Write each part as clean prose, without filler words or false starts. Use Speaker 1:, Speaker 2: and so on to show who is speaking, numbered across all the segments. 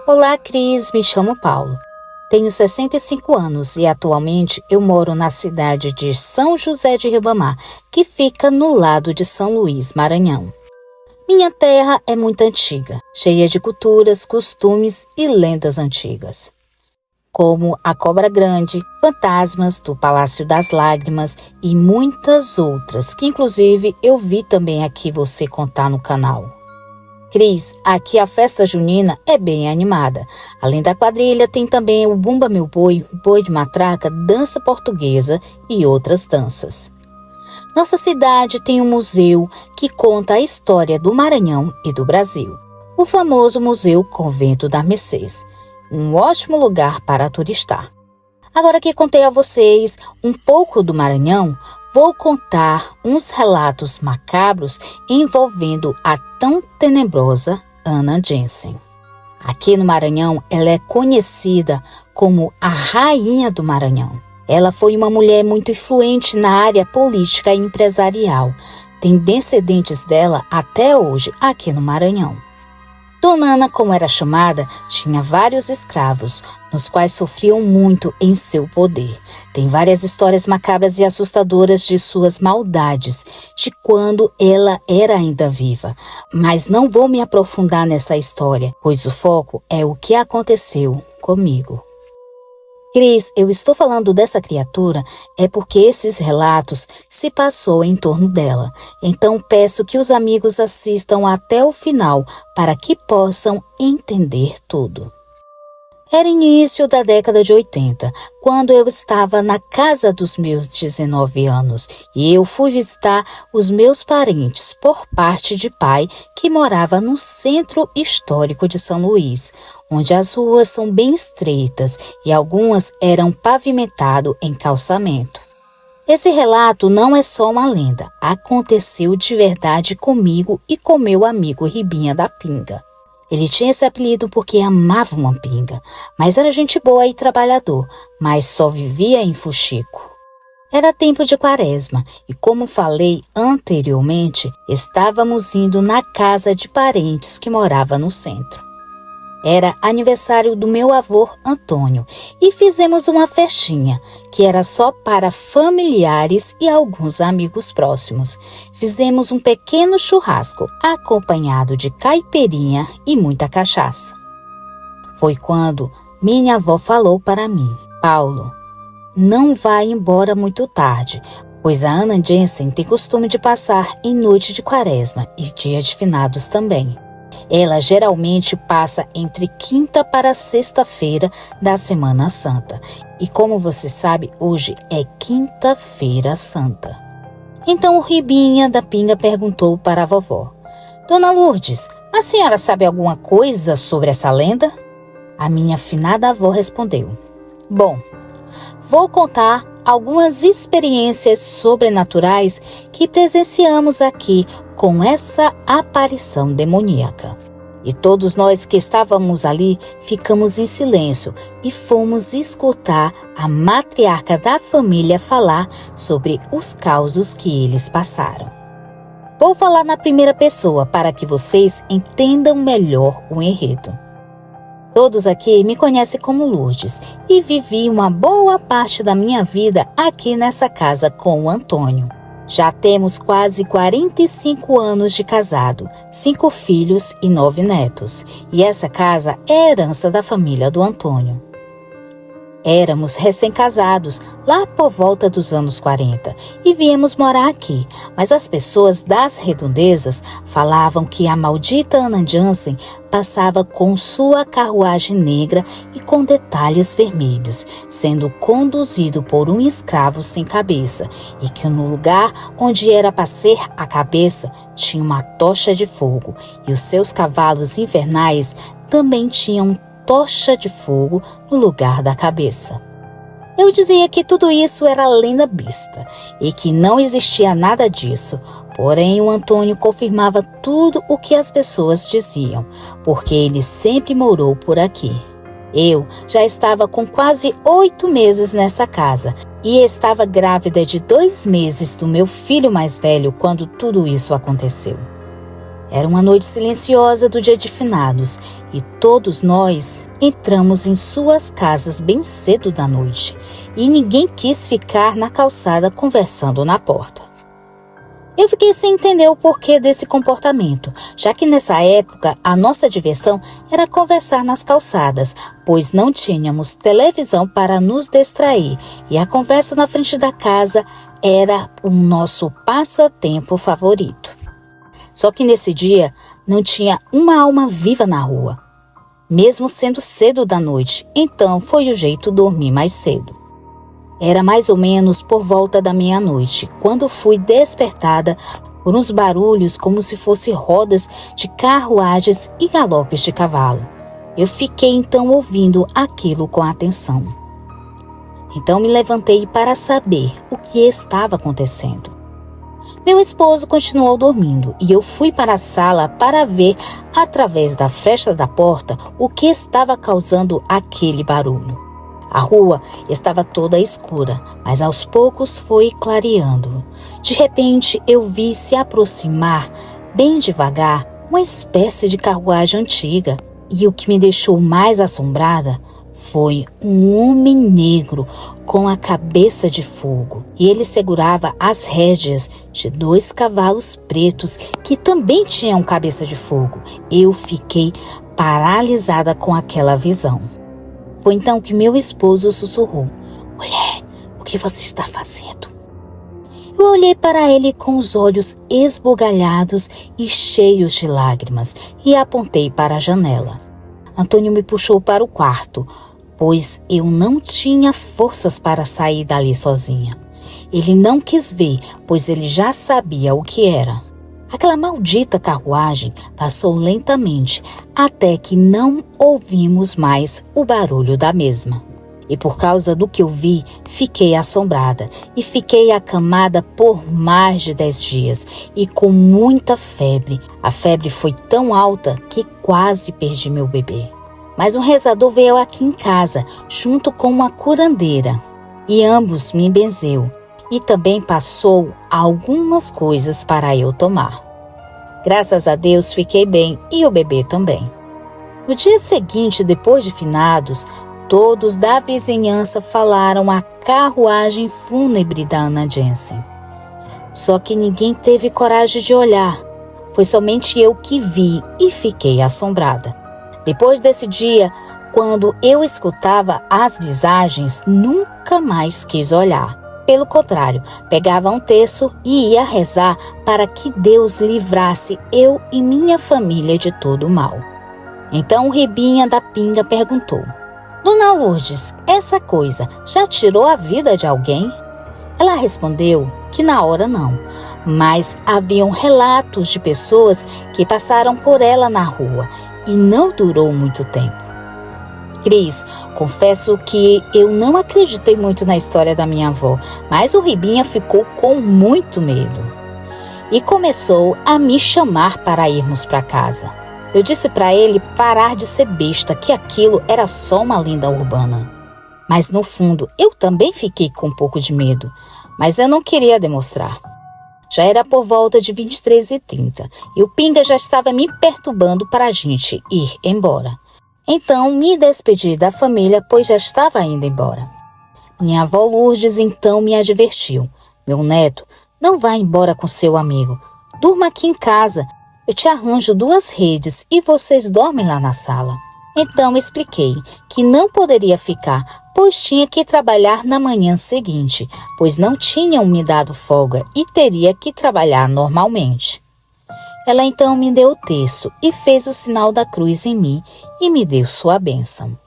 Speaker 1: Olá, Cris, me chamo Paulo. Tenho 65 anos e atualmente eu moro na cidade de São José de Ribamar, que fica no lado de São Luís, Maranhão. Minha terra é muito antiga, cheia de culturas, costumes e lendas antigas, como a Cobra Grande, fantasmas do Palácio das Lágrimas e muitas outras, que inclusive eu vi também aqui você contar no canal. Cris, aqui a festa junina é bem animada. Além da quadrilha, tem também o Bumba Meu Boi, boi de matraca, dança portuguesa e outras danças. Nossa cidade tem um museu que conta a história do Maranhão e do Brasil. O famoso Museu Convento da Mercês. Um ótimo lugar para turistar. Agora que contei a vocês um pouco do Maranhão, vou contar uns relatos macabros envolvendo a tão tenebrosa Ana Jensen. Aqui no Maranhão, ela é conhecida como a Rainha do Maranhão. Ela foi uma mulher muito influente na área política e empresarial. Tem descendentes dela até hoje aqui no Maranhão. Dona Ana, como era chamada, tinha vários escravos, nos quais sofriam muito em seu poder. Tem várias histórias macabras e assustadoras de suas maldades, de quando ela era ainda viva. Mas não vou me aprofundar nessa história, pois o foco é o que aconteceu comigo. Cris, eu estou falando dessa criatura é porque esses relatos se passou em torno dela. Então peço que os amigos assistam até o final para que possam entender tudo. Era início da década de 80, quando eu estava na casa dos meus 19 anos e eu fui visitar os meus parentes por parte de pai que morava no centro histórico de São Luís, onde as ruas são bem estreitas e algumas eram pavimentadas em calçamento. Esse relato não é só uma lenda, aconteceu de verdade comigo e com meu amigo Ribinha da Pinga. Ele tinha esse apelido porque amava uma pinga, mas era gente boa e trabalhador, mas só vivia em fuxico. Era tempo de quaresma e, como falei anteriormente, estávamos indo na casa de parentes que morava no centro. Era aniversário do meu avô Antônio e fizemos uma festinha, que era só para familiares e alguns amigos próximos. Fizemos um pequeno churrasco, acompanhado de caipirinha e muita cachaça. Foi quando minha avó falou para mim: Paulo, não vá embora muito tarde, pois a Ana Jensen tem costume de passar em noite de quaresma e dia de finados também. Ela geralmente passa entre quinta para sexta-feira da Semana Santa. E como você sabe, hoje é quinta-feira santa. Então o Ribinha da Pinga perguntou para a vovó: Dona Lourdes, a senhora sabe alguma coisa sobre essa lenda? A minha finada avó respondeu: Bom, vou contar algumas experiências sobrenaturais que presenciamos aqui com essa aparição demoníaca. E todos nós que estávamos ali ficamos em silêncio e fomos escutar a matriarca da família falar sobre os causos que eles passaram. Vou falar na primeira pessoa para que vocês entendam melhor o enredo. Todos aqui me conhecem como Lourdes e vivi uma boa parte da minha vida aqui nessa casa com o Antônio. Já temos quase 45 anos de casado, 5 filhos e 9 netos. E essa casa é herança da família do Antônio. Éramos recém-casados, lá por volta dos anos 40, e viemos morar aqui. Mas as pessoas das redondezas falavam que a maldita Ana Jensen passava com sua carruagem negra e com detalhes vermelhos, sendo conduzido por um escravo sem cabeça, e que no lugar onde era para ser a cabeça tinha uma tocha de fogo, e os seus cavalos infernais também tinham tocha de fogo no lugar da cabeça. Eu dizia que tudo isso era lenda besta e que não existia nada disso, porém o Antônio confirmava tudo o que as pessoas diziam, porque ele sempre morou por aqui. Eu já estava com quase 8 meses nessa casa e estava grávida de 2 meses do meu filho mais velho quando tudo isso aconteceu. Era uma noite silenciosa do dia de finados e todos nós entramos em suas casas bem cedo da noite e ninguém quis ficar na calçada conversando na porta. Eu fiquei sem entender o porquê desse comportamento, já que nessa época a nossa diversão era conversar nas calçadas, pois não tínhamos televisão para nos distrair e a conversa na frente da casa era o nosso passatempo favorito. Só que nesse dia não tinha uma alma viva na rua, mesmo sendo cedo da noite, então foi o jeito dormir mais cedo. Era mais ou menos por volta da meia-noite, quando fui despertada por uns barulhos como se fossem rodas de carruagens e galopes de cavalo. Eu fiquei então ouvindo aquilo com atenção. Então me levantei para saber o que estava acontecendo. Meu esposo continuou dormindo e eu fui para a sala para ver, através da fresta da porta, o que estava causando aquele barulho. A rua estava toda escura, mas aos poucos foi clareando. De repente, eu vi se aproximar, bem devagar, uma espécie de carruagem antiga. E o que me deixou mais assombrada foi um homem negro com a cabeça de fogo. E ele segurava as rédeas de 2 cavalos pretos que também tinham cabeça de fogo. Eu fiquei paralisada com aquela visão. Foi então que meu esposo sussurrou: "Mulher, o que você está fazendo?" Eu olhei para ele com os olhos esbugalhados e cheios de lágrimas e apontei para a janela. Antônio me puxou para o quarto, pois eu não tinha forças para sair dali sozinha. Ele não quis ver, pois ele já sabia o que era. Aquela maldita carruagem passou lentamente até que não ouvimos mais o barulho da mesma. E por causa do que eu vi, fiquei assombrada e fiquei acamada por mais de 10 dias e com muita febre. A febre foi tão alta que quase perdi meu bebê. Mas um rezador veio aqui em casa junto com uma curandeira e ambos me benzeu e também passou algumas coisas para eu tomar. Graças a Deus fiquei bem e o bebê também. No dia seguinte, depois de finados, todos da vizinhança falaram a carruagem fúnebre da Ana Jensen. Só que ninguém teve coragem de olhar. Foi somente eu que vi e fiquei assombrada. Depois desse dia, quando eu escutava as visagens, nunca mais quis olhar. Pelo contrário, pegava um terço e ia rezar para que Deus livrasse eu e minha família de todo o mal. Então o Ribinha da Pinga perguntou: "Dona Lourdes, essa coisa já tirou a vida de alguém?" Ela respondeu que na hora não, mas haviam relatos de pessoas que passaram por ela na rua e não durou muito tempo. Cris, confesso que eu não acreditei muito na história da minha avó, mas o Ribinha ficou com muito medo e começou a me chamar para irmos para casa. Eu disse para ele parar de ser besta, que aquilo era só uma lenda urbana. Mas no fundo, eu também fiquei com um pouco de medo, mas eu não queria demonstrar. Já era por volta de 23h30 e o Pinga já estava me perturbando para a gente ir embora. Então me despedi da família, pois já estava indo embora. Minha avó Lourdes então me advertiu: "Meu neto, não vá embora com seu amigo. Durma aqui em casa. Eu te arranjo 2 redes e vocês dormem lá na sala." Então expliquei que não poderia ficar, pois tinha que trabalhar na manhã seguinte, pois não tinham me dado folga e teria que trabalhar normalmente. Ela então me deu o terço e fez o sinal da cruz em mim e me deu sua bênção.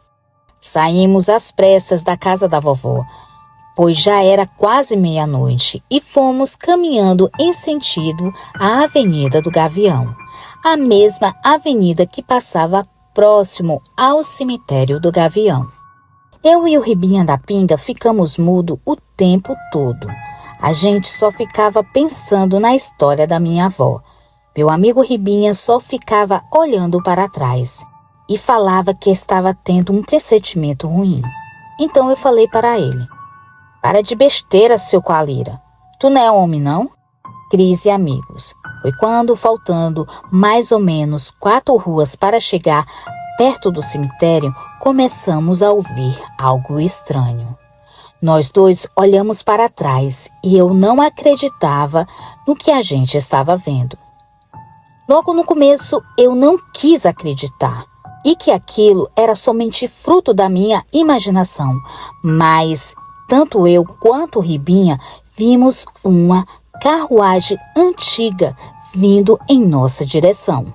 Speaker 1: Saímos às pressas da casa da vovó, pois já era quase meia-noite, e fomos caminhando em sentido à Avenida do Gavião, a mesma avenida que passava próximo ao cemitério do Gavião. Eu e o Ribinha da Pinga ficamos mudos o tempo todo. A gente só ficava pensando na história da minha avó. Meu amigo Ribinha só ficava olhando para trás e falava que estava tendo um pressentimento ruim. Então eu falei para ele: "Para de besteira, seu Coalira. Tu não é homem, não?" Cris e amigos. Foi quando, faltando mais ou menos 4 ruas para chegar perto do cemitério, começamos a ouvir algo estranho. Nós dois olhamos para trás e eu não acreditava no que a gente estava vendo. Logo no começo, eu não quis acreditar e que aquilo era somente fruto da minha imaginação, mas tanto eu quanto o Ribinha vimos uma carruagem antiga vindo em nossa direção.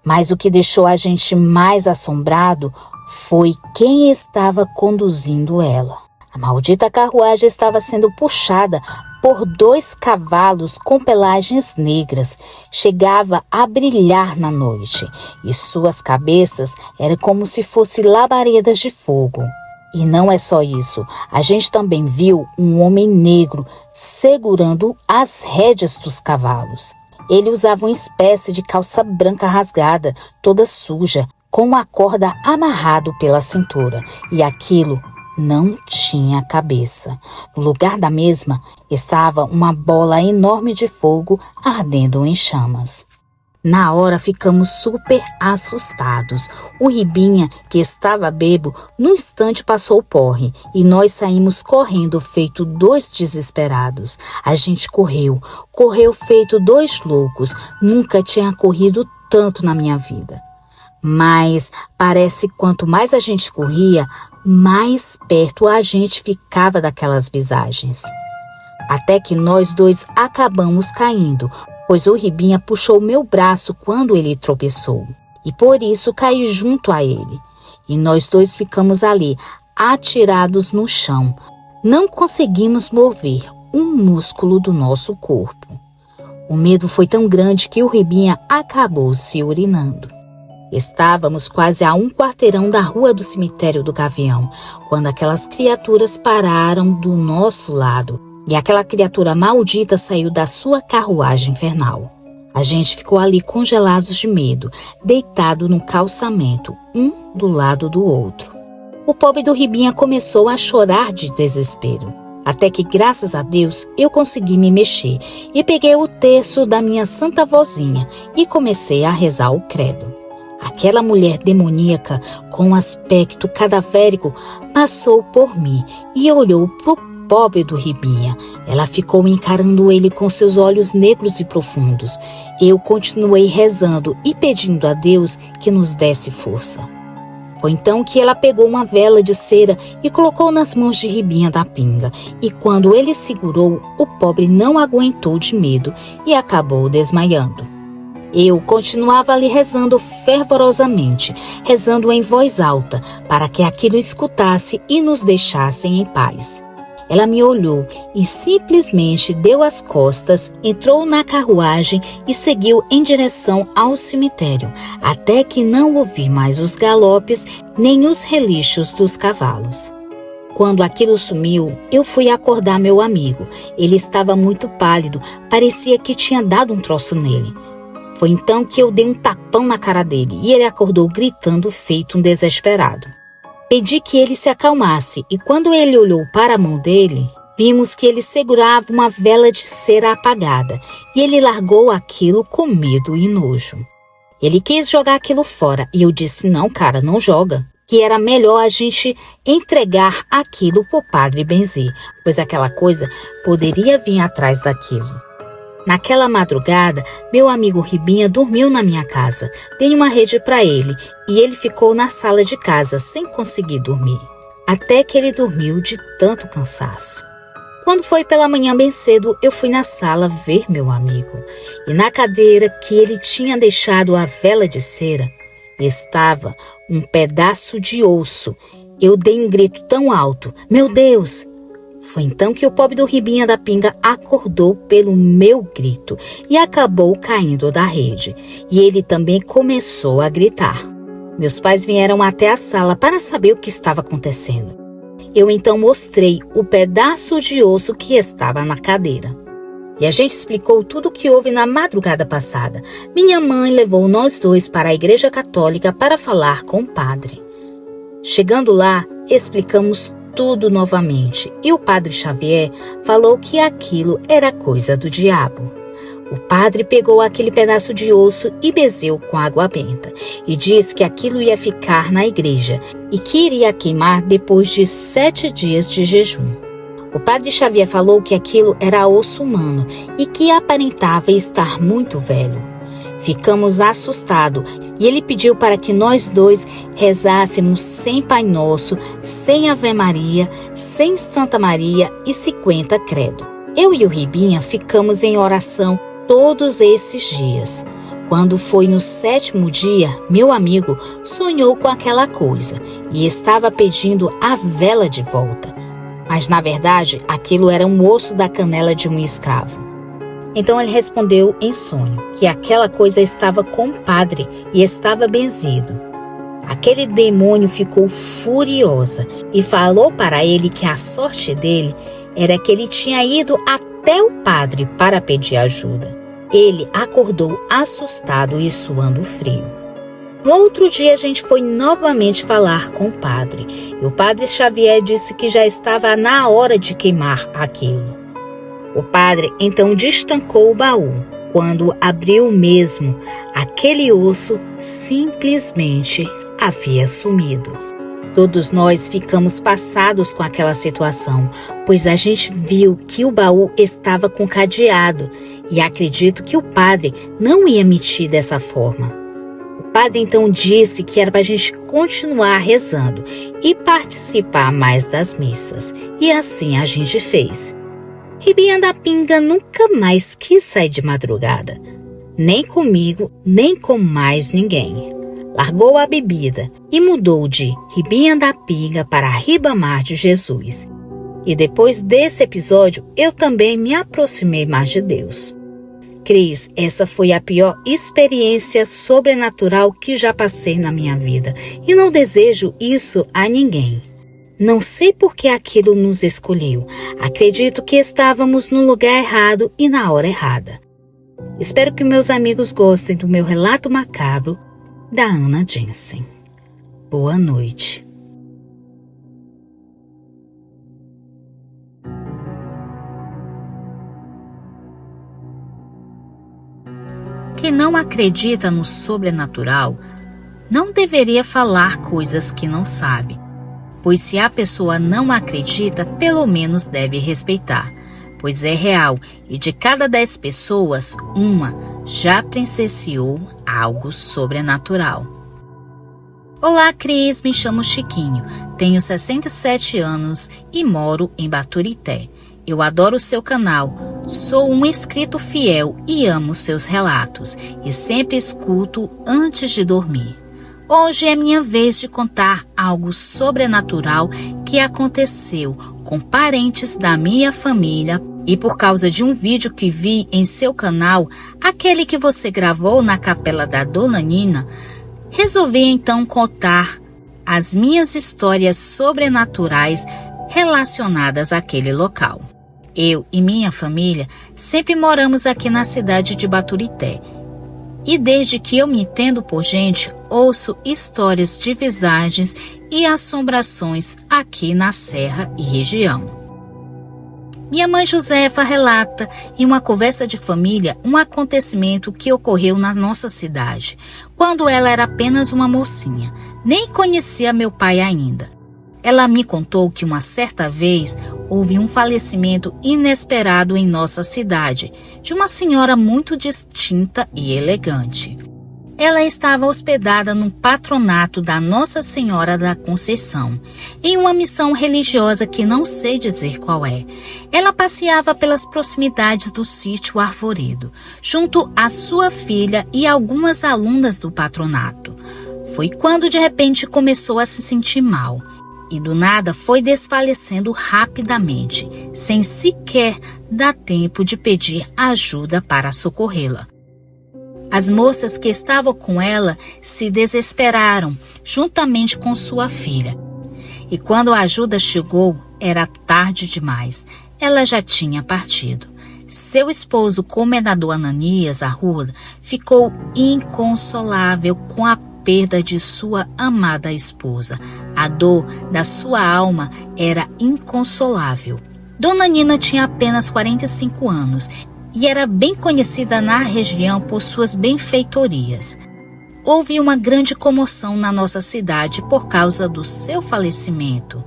Speaker 1: Mas o que deixou a gente mais assombrado foi quem estava conduzindo ela. A maldita carruagem estava sendo puxada por 2 cavalos com pelagens negras. Chegava a brilhar na noite e suas cabeças eram como se fossem labaredas de fogo. E não é só isso, a gente também viu um homem negro segurando as rédeas dos cavalos. Ele usava uma espécie de calça branca rasgada, toda suja, com uma corda amarrado pela cintura, e aquilo não tinha cabeça. No lugar da mesma estava uma bola enorme de fogo ardendo em chamas. Na hora ficamos super assustados. O Ribinha, que estava bêbado, no instante passou o porre e nós saímos correndo feito 2 desesperados. A gente correu feito 2 loucos. Nunca tinha corrido tanto na minha vida. Mas parece que quanto mais a gente corria, mais perto a gente ficava daquelas visagens. Até que nós dois acabamos caindo, pois o Ribinha puxou meu braço quando ele tropeçou, e por isso caí junto a ele. E nós dois ficamos ali, atirados no chão. Não conseguimos mover um músculo do nosso corpo. O medo foi tão grande que o Ribinha acabou se urinando. Estávamos quase a 1 quarteirão da rua do cemitério do Gavião, quando aquelas criaturas pararam do nosso lado. E aquela criatura maldita saiu da sua carruagem infernal. A gente ficou ali congelados de medo, deitado no calçamento, um do lado do outro. O pobre do Ribinha começou a chorar de desespero. Até que, graças a Deus, eu consegui me mexer e peguei o terço da minha santa vozinha e comecei a rezar o credo. Aquela mulher demoníaca, com um aspecto cadavérico, passou por mim e olhou pro pobre do Ribinha. Ela ficou encarando ele com seus olhos negros e profundos. Eu continuei rezando e pedindo a Deus que nos desse força. Foi então que ela pegou uma vela de cera e colocou nas mãos de Ribinha da Pinga. E quando ele segurou, o pobre não aguentou de medo e acabou desmaiando. Eu continuava ali rezando fervorosamente, rezando em voz alta, para que aquilo escutasse e nos deixassem em paz. Ela me olhou e simplesmente deu as costas, entrou na carruagem e seguiu em direção ao cemitério, até que não ouvi mais os galopes nem os relinchos dos cavalos. Quando aquilo sumiu, eu fui acordar meu amigo. Ele estava muito pálido, parecia que tinha dado um troço nele. Foi então que eu dei um tapão na cara dele e ele acordou gritando feito um desesperado. Pedi que ele se acalmasse e quando ele olhou para a mão dele, vimos que ele segurava uma vela de cera apagada e ele largou aquilo com medo e nojo. Ele quis jogar aquilo fora e eu disse, não cara, não joga, que era melhor a gente entregar aquilo pro Padre Benzi, pois aquela coisa poderia vir atrás daquilo. Naquela madrugada, meu amigo Ribinha dormiu na minha casa. Dei uma rede para ele e ele ficou na sala de casa sem conseguir dormir. Até que ele dormiu de tanto cansaço. Quando foi pela manhã bem cedo, eu fui na sala ver meu amigo. E na cadeira que ele tinha deixado a vela de cera, estava um pedaço de osso. Eu dei um grito tão alto, meu Deus! Foi então que o pobre do Ribinha da Pinga acordou pelo meu grito e acabou caindo da rede. E ele também começou a gritar. Meus pais vieram até a sala para saber o que estava acontecendo. Eu então mostrei o pedaço de osso que estava na cadeira. E a gente explicou tudo o que houve na madrugada passada. Minha mãe levou nós dois para a igreja católica para falar com o padre. Chegando lá, explicamos tudo novamente e o padre Xavier falou que aquilo era coisa do diabo. O padre pegou aquele pedaço de osso e bezeu com água benta e disse que aquilo ia ficar na igreja e que iria queimar depois de 7 dias de jejum. O padre Xavier falou que aquilo era osso humano e que aparentava estar muito velho. Ficamos assustados e ele pediu para que nós dois rezássemos sem Pai Nosso, sem Ave Maria, sem Santa Maria e 50 credo. Eu e o Ribinha ficamos em oração todos esses dias. Quando foi no 7º dia, meu amigo sonhou com aquela coisa e estava pedindo a vela de volta. Mas, na verdade, aquilo era um osso da canela de um escravo. Então ele respondeu em sonho que aquela coisa estava com o padre e estava benzido. Aquele demônio ficou furiosa e falou para ele que a sorte dele era que ele tinha ido até o padre para pedir ajuda. Ele acordou assustado e suando frio. No outro dia a gente foi novamente falar com o padre e o padre Xavier disse que já estava na hora de queimar aquilo. O padre então destrancou o baú. Quando abriu mesmo, aquele osso simplesmente havia sumido. Todos nós ficamos passados com aquela situação, pois a gente viu que o baú estava com cadeado e acredito que o padre não ia mentir dessa forma. O padre então disse que era para a gente continuar rezando e participar mais das missas, e assim a gente fez. Ribinha da Pinga nunca mais quis sair de madrugada, nem comigo, nem com mais ninguém. Largou a bebida e mudou de Ribinha da Pinga para Ribamar de Jesus. E depois desse episódio, eu também me aproximei mais de Deus. Cris, essa foi a pior experiência sobrenatural que já passei na minha vida e não desejo isso a ninguém. Não sei por que aquilo nos escolheu. Acredito que estávamos no lugar errado e na hora errada. Espero que meus amigos gostem do meu relato macabro da Ana Jensen. Boa noite. Quem não acredita no sobrenatural não deveria falar coisas que não sabe, pois se a pessoa não acredita, pelo menos deve respeitar, pois é real e de cada 10 pessoas, uma já presenciou algo sobrenatural. Olá, Cris, me chamo Chiquinho, tenho 67 anos e moro em Baturité. Eu adoro o seu canal, sou um inscrito fiel e amo seus relatos e sempre escuto antes de dormir. Hoje é minha vez de contar algo sobrenatural que aconteceu com parentes da minha família e por causa de um vídeo que vi em seu canal, aquele que você gravou na capela da Dona Nina, resolvi então contar as minhas histórias sobrenaturais relacionadas àquele local. Eu e minha família sempre moramos aqui na cidade de Baturité. E desde que eu me entendo por gente, ouço histórias de visagens e assombrações aqui na Serra e região. Minha mãe Josefa relata em uma conversa de família um acontecimento que ocorreu na nossa cidade, quando ela era apenas uma mocinha, nem conhecia meu pai ainda. Ela me contou que uma certa vez houve um falecimento inesperado em nossa cidade, de uma senhora muito distinta e elegante. Ela estava hospedada no patronato da Nossa Senhora da Conceição, em uma missão religiosa que não sei dizer qual é. Ela passeava pelas proximidades do sítio Arvoredo, junto à sua filha e algumas alunas do patronato. Foi quando de repente começou a se sentir mal. E do nada foi desfalecendo rapidamente, sem sequer dar tempo de pedir ajuda para socorrê-la. As moças que estavam com ela se desesperaram, juntamente com sua filha. E quando a ajuda chegou, era tarde demais. Ela já tinha partido. Seu esposo, comendador Ananias Arruda, ficou inconsolável com a perda de sua amada esposa. A dor da sua alma era inconsolável. Dona Nina tinha apenas 45 anos e era bem conhecida na região por suas benfeitorias. Houve uma grande comoção na nossa cidade por causa do seu falecimento.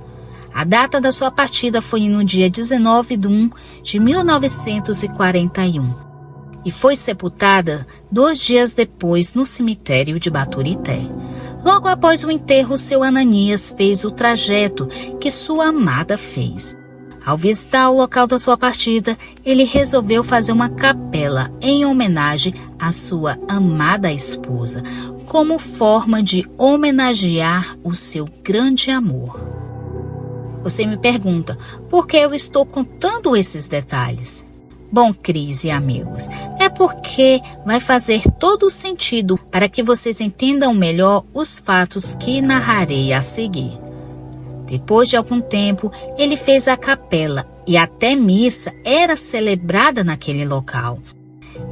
Speaker 1: A data da sua partida foi no dia 19 de 1 de 1941 e foi sepultada 2 dias depois no cemitério de Baturité. Logo após o enterro, seu Ananias fez o trajeto que sua amada fez. Ao visitar o local da sua partida, ele resolveu fazer uma capela em homenagem à sua amada esposa, como forma de homenagear o seu grande amor. Você me pergunta, por que eu estou contando esses detalhes? Bom, Cris e amigos, é porque vai fazer todo o sentido para que vocês entendam melhor os fatos que narrarei a seguir. Depois de algum tempo, ele fez a capela e até missa era celebrada naquele local.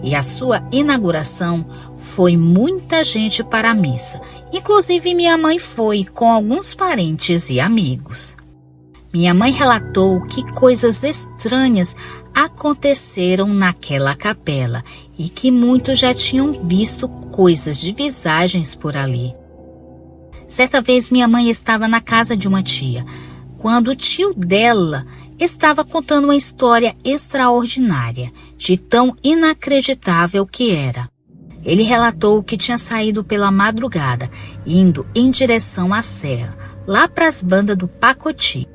Speaker 1: E a sua inauguração foi muita gente para a missa, inclusive minha mãe foi com alguns parentes e amigos. Minha mãe relatou que coisas estranhas aconteceram naquela capela e que muitos já tinham visto coisas de visagens por ali. Certa vez minha mãe estava na casa de uma tia, quando o tio dela estava contando uma história extraordinária, de tão inacreditável que era. Ele relatou que tinha saído pela madrugada, indo em direção à serra, lá para as bandas do Pacoti,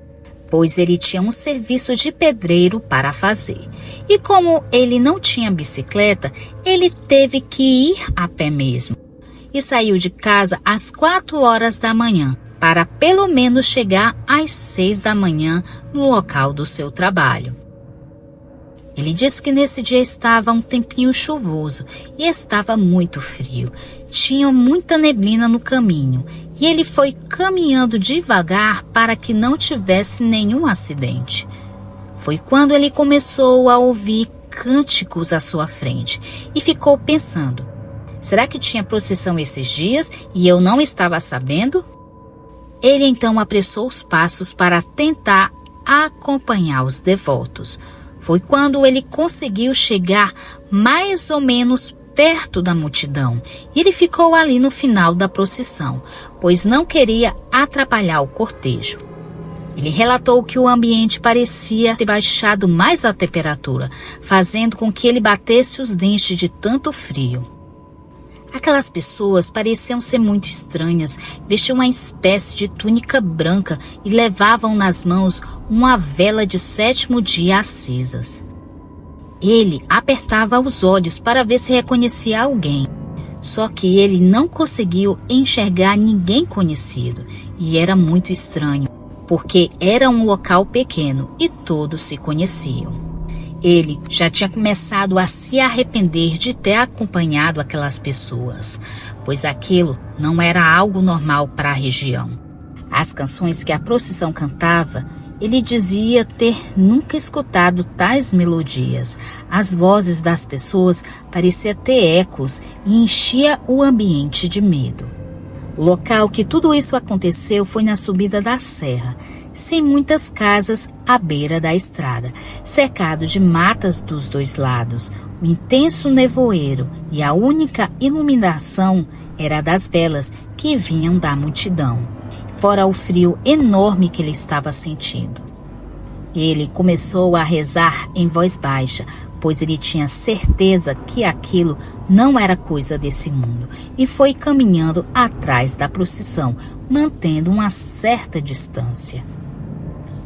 Speaker 1: pois ele tinha um serviço de pedreiro para fazer. E como ele não tinha bicicleta, ele teve que ir a pé mesmo. E saiu de casa às 4 horas da manhã, para pelo menos chegar às 6 da manhã no local do seu trabalho. Ele disse que nesse dia estava um tempinho chuvoso e estava muito frio. Tinha muita neblina no caminho e ele foi caminhando devagar para que não tivesse nenhum acidente. Foi quando ele começou a ouvir cânticos à sua frente e ficou pensando: será que tinha procissão esses dias e eu não estava sabendo? Ele então apressou os passos para tentar acompanhar os devotos. Foi quando ele conseguiu chegar mais ou menos perto da multidão e ele ficou ali no final da procissão, pois não queria atrapalhar o cortejo. Ele relatou que o ambiente parecia ter baixado mais a temperatura, fazendo com que ele batesse os dentes de tanto frio. Aquelas pessoas pareciam ser muito estranhas, vestiam uma espécie de túnica branca e levavam nas mãos uma vela de 7º dia acesas. Ele apertava os olhos para ver se reconhecia alguém, só que ele não conseguiu enxergar ninguém conhecido e era muito estranho, porque era um local pequeno e todos se conheciam. Ele já tinha começado a se arrepender de ter acompanhado aquelas pessoas, pois aquilo não era algo normal para a região. As canções que a procissão cantava, ele dizia ter nunca escutado tais melodias. As vozes das pessoas pareciam ter ecos e enchia o ambiente de medo. O local que tudo isso aconteceu foi na subida da serra, sem muitas casas à beira da estrada, cercado de matas dos dois lados, um intenso nevoeiro e a única iluminação era das velas que vinham da multidão, fora o frio enorme que ele estava sentindo. Ele começou a rezar em voz baixa, pois ele tinha certeza que aquilo não era coisa desse mundo, e foi caminhando atrás da procissão, mantendo uma certa distância.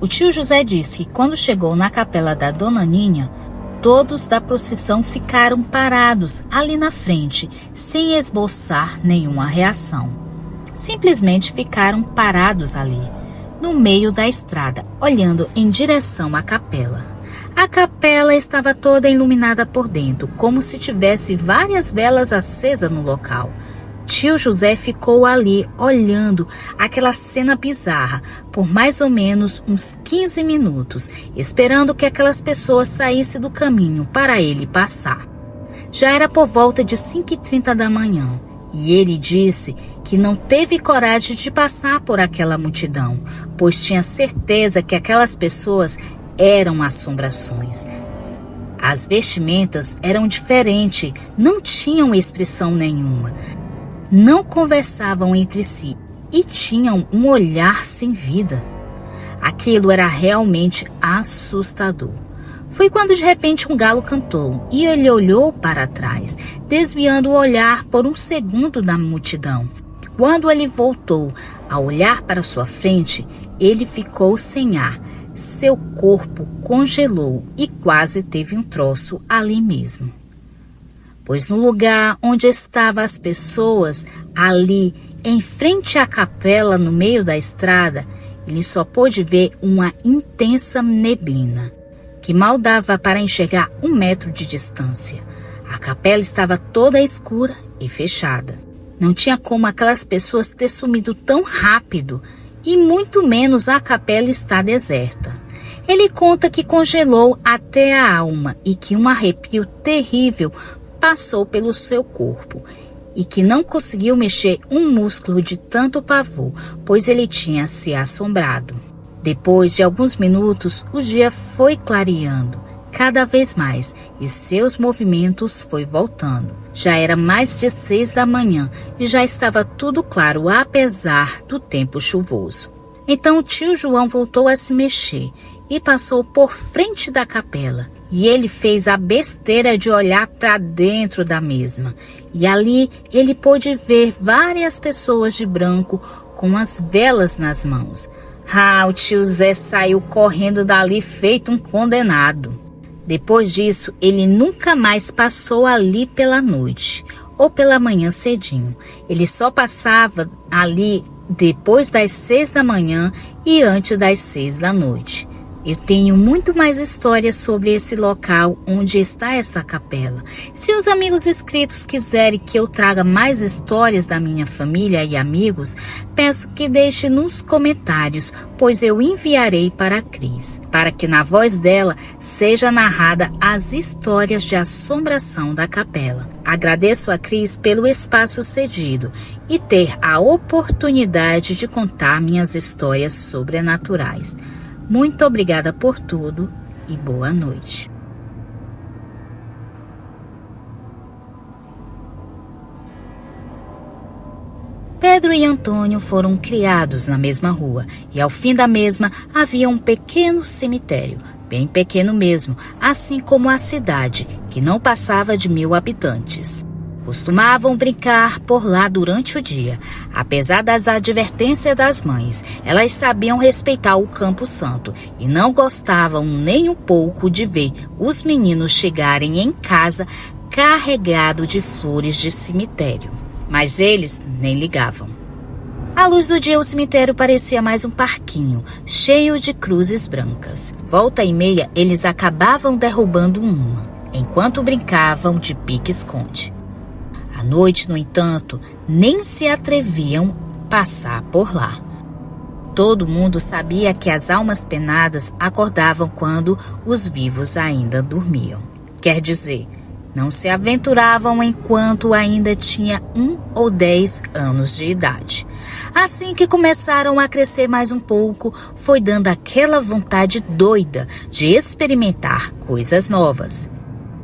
Speaker 1: O tio José disse que quando chegou na capela da Dona Ninha, todos da procissão ficaram parados ali na frente, sem esboçar nenhuma reação. Simplesmente ficaram parados ali, no meio da estrada, olhando em direção à capela. A capela estava toda iluminada por dentro, como se tivesse várias velas acesas no local. Tio José ficou ali olhando aquela cena bizarra por mais ou menos uns 15 minutos, esperando que aquelas pessoas saíssem do caminho para ele passar. Já era por volta de 5h30 da manhã e ele disse que não teve coragem de passar por aquela multidão, pois tinha certeza que aquelas pessoas eram assombrações. As vestimentas eram diferentes, não tinham expressão nenhuma, não conversavam entre si e tinham um olhar sem vida. Aquilo era realmente assustador. Foi quando de repente um galo cantou e ele olhou para trás, desviando o olhar por um segundo da multidão. Quando ele voltou a olhar para sua frente, ele ficou sem ar. Seu corpo congelou e quase teve um troço ali mesmo. Pois no lugar onde estavam as pessoas, ali em frente à capela no meio da estrada, ele só pôde ver uma intensa neblina, que mal dava para enxergar 1 metro de distância. A capela estava toda escura e fechada. Não tinha como aquelas pessoas ter sumido tão rápido, e muito menos a capela está deserta. Ele conta que congelou até a alma e que um arrepio terrível passou pelo seu corpo e que não conseguiu mexer um músculo de tanto pavor, pois ele tinha se assombrado. Depois de alguns minutos, o dia foi clareando cada vez mais e seus movimentos foi voltando. Já era mais de 6 da manhã e já estava tudo claro, apesar do tempo chuvoso. Então o tio João voltou a se mexer e passou por frente da capela. E ele fez a besteira de olhar para dentro da mesma. E ali ele pôde ver várias pessoas de branco com as velas nas mãos. O tio Zé saiu correndo dali feito um condenado. Depois disso, ele nunca mais passou ali pela noite ou pela manhã cedinho. Ele só passava ali depois das 6 da manhã e antes das 6 da noite. Eu tenho muito mais histórias sobre esse local onde está essa capela. Se os amigos inscritos quiserem que eu traga mais histórias da minha família e amigos, peço que deixe nos comentários, pois eu enviarei para a Cris, para que na voz dela seja narrada as histórias de assombração da capela. Agradeço a Cris pelo espaço cedido e ter a oportunidade de contar minhas histórias sobrenaturais. Muito obrigada por tudo e boa noite. Pedro e Antônio foram criados na mesma rua e ao fim da mesma havia um pequeno cemitério, bem pequeno mesmo, assim como a cidade, que não passava de 1000 habitantes. Costumavam brincar por lá durante o dia. Apesar das advertências das mães, elas sabiam respeitar o Campo Santo e não gostavam nem um pouco de ver os meninos chegarem em casa carregados de flores de cemitério. Mas eles nem ligavam. À luz do dia, o cemitério parecia mais um parquinho, cheio de cruzes brancas. Volta e meia, eles acabavam derrubando uma, enquanto brincavam de pique-esconde. À noite, no entanto, nem se atreviam a passar por lá. Todo mundo sabia que as almas penadas acordavam quando os vivos ainda dormiam. Quer dizer, não se aventuravam enquanto ainda tinha 1 ou 10 anos de idade. Assim que começaram a crescer mais um pouco, foi dando aquela vontade doida de experimentar coisas novas.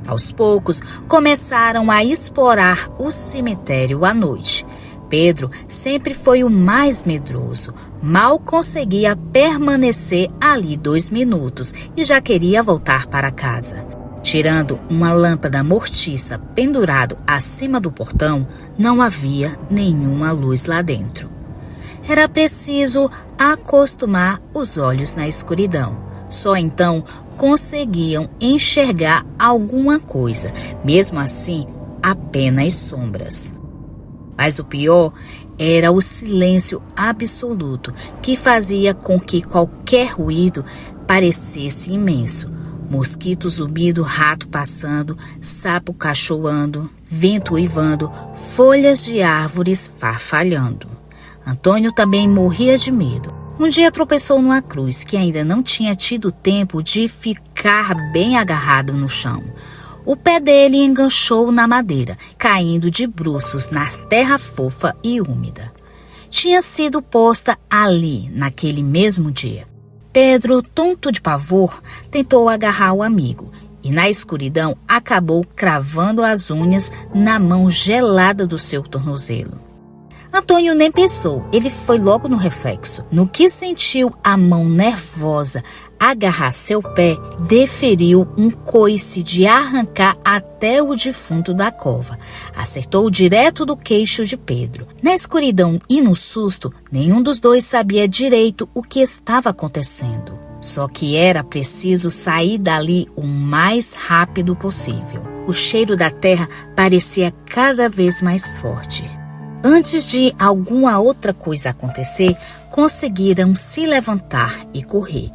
Speaker 1: Aos poucos, começaram a explorar o cemitério à noite. Pedro sempre foi o mais medroso. Mal conseguia permanecer ali 2 minutos e já queria voltar para casa. Tirando uma lâmpada mortiça pendurado acima do portão, não havia nenhuma luz lá dentro. Era preciso acostumar os olhos na escuridão. Só então conseguiam enxergar alguma coisa, mesmo assim, apenas sombras. Mas o pior era o silêncio absoluto, que fazia com que qualquer ruído parecesse imenso. Mosquito zumbindo, rato passando, sapo cachoando, vento uivando, folhas de árvores farfalhando. Antônio também morria de medo. Um dia tropeçou numa cruz que ainda não tinha tido tempo de ficar bem agarrado no chão. O pé dele enganchou na madeira, caindo de bruços na terra fofa e úmida. Tinha sido posta ali naquele mesmo dia. Pedro, tonto de pavor, tentou agarrar o amigo e na escuridão acabou cravando as unhas na mão gelada do seu tornozelo. Antônio nem pensou, ele foi logo no reflexo. No que sentiu a mão nervosa agarrar seu pé, deferiu um coice de arrancar até o defunto da cova. Acertou direto do queixo de Pedro. Na escuridão e no susto, nenhum dos dois sabia direito o que estava acontecendo. Só que era preciso sair dali o mais rápido possível. O cheiro da terra parecia cada vez mais forte. Antes de alguma outra coisa acontecer, conseguiram se levantar e correr.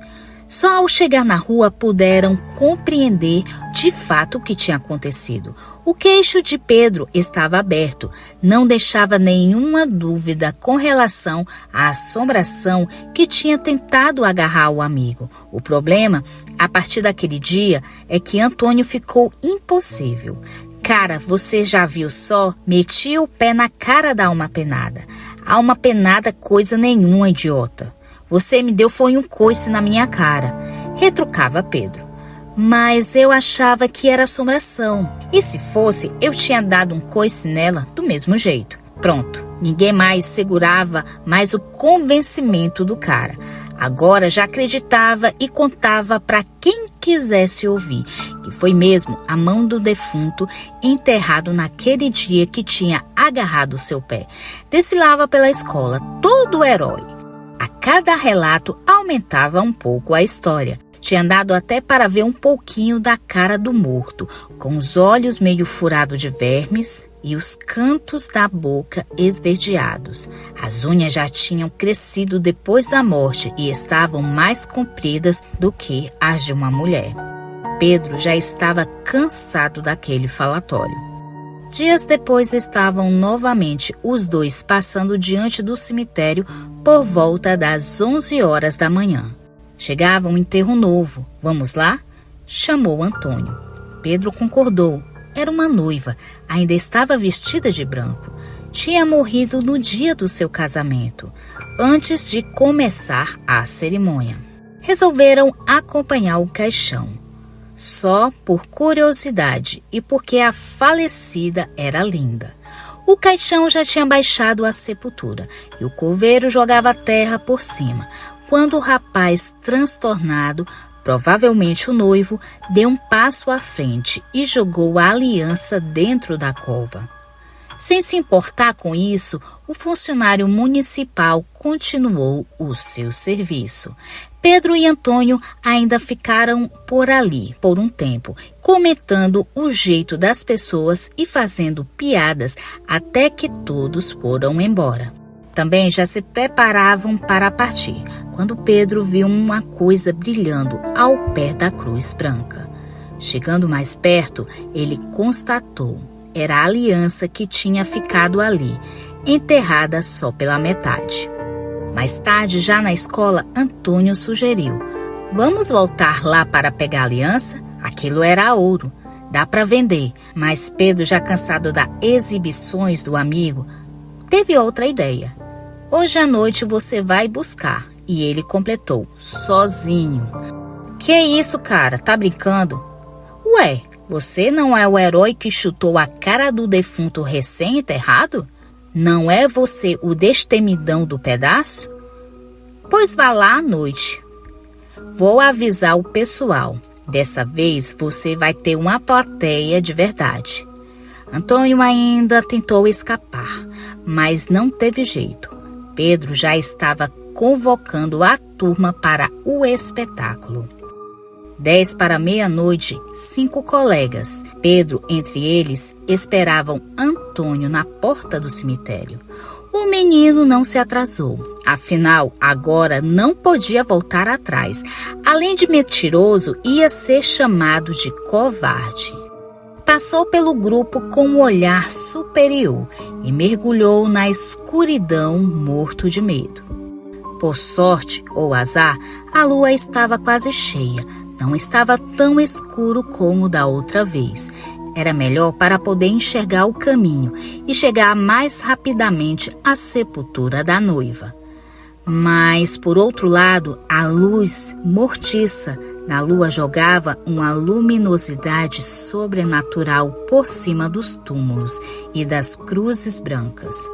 Speaker 1: Só ao chegar na rua puderam compreender de fato o que tinha acontecido. O queixo de Pedro estava aberto, não deixava nenhuma dúvida com relação à assombração que tinha tentado agarrar o amigo. O problema, a partir daquele dia, é que Antônio ficou impossível. Cara, você já viu só? Meti o pé na cara da alma penada. Alma penada coisa nenhuma, idiota. Você me deu foi um coice na minha cara. Retrucava Pedro. Mas eu achava que era assombração. E se fosse, eu tinha dado um coice nela do mesmo jeito. Pronto, ninguém mais segurava mais o convencimento do cara. Agora já acreditava e contava para quem quisesse ouvir, que foi mesmo a mão do defunto enterrado naquele dia que tinha agarrado seu pé. Desfilava pela escola, todo herói. A cada relato aumentava um pouco a história. Tinha dado até para ver um pouquinho da cara do morto, com os olhos meio furados de vermes e os cantos da boca esverdeados. As unhas já tinham crescido depois da morte e estavam mais compridas do que as de uma mulher. Pedro já estava cansado daquele falatório. Dias depois estavam novamente os dois passando diante do cemitério por volta das 11 horas da manhã. Chegava um enterro novo. Vamos lá? Chamou Antônio. Pedro concordou. Era uma noiva. Ainda estava vestida de branco. Tinha morrido no dia do seu casamento, antes de começar a cerimônia. Resolveram acompanhar o caixão, só por curiosidade e porque a falecida era linda. O caixão já tinha baixado à sepultura e o coveiro jogava terra por cima, quando o rapaz, transtornado, provavelmente o noivo, deu um passo à frente e jogou a aliança dentro da cova. Sem se importar com isso, o funcionário municipal continuou o seu serviço. Pedro e Antônio ainda ficaram por ali por um tempo, comentando o jeito das pessoas e fazendo piadas até que todos foram embora. Também já se preparavam para partir, quando Pedro viu uma coisa brilhando ao pé da cruz branca. Chegando mais perto, ele constatou. Era a aliança que tinha ficado ali, enterrada só pela metade. Mais tarde, já na escola, Antônio sugeriu: vamos voltar lá para pegar a aliança? Aquilo era ouro, dá para vender. Mas Pedro, já cansado das exibições do amigo, teve outra ideia. Hoje à noite você vai buscar. E ele completou, sozinho. Que é isso, cara? Tá brincando? Ué, você não é o herói que chutou a cara do defunto recém-enterrado? Não é você o destemidão do pedaço? Pois vá lá à noite. Vou avisar o pessoal. Dessa vez você vai ter uma plateia de verdade. Antônio ainda tentou escapar, mas não teve jeito. Pedro já estava convocando a turma para o espetáculo. 10 para meia-noite, 5 colegas, Pedro entre eles, esperavam Antônio na porta do cemitério. O menino não se atrasou, afinal, agora não podia voltar atrás. Além de mentiroso, ia ser chamado de covarde. Passou pelo grupo com um olhar superior e mergulhou na escuridão morto de medo. Por sorte ou azar, a lua estava quase cheia. Não estava tão escuro como da outra vez. Era melhor para poder enxergar o caminho e chegar mais rapidamente à sepultura da noiva. Mas, por outro lado, a luz mortiça Na lua jogava uma luminosidade sobrenatural por cima dos túmulos e das cruzes brancas.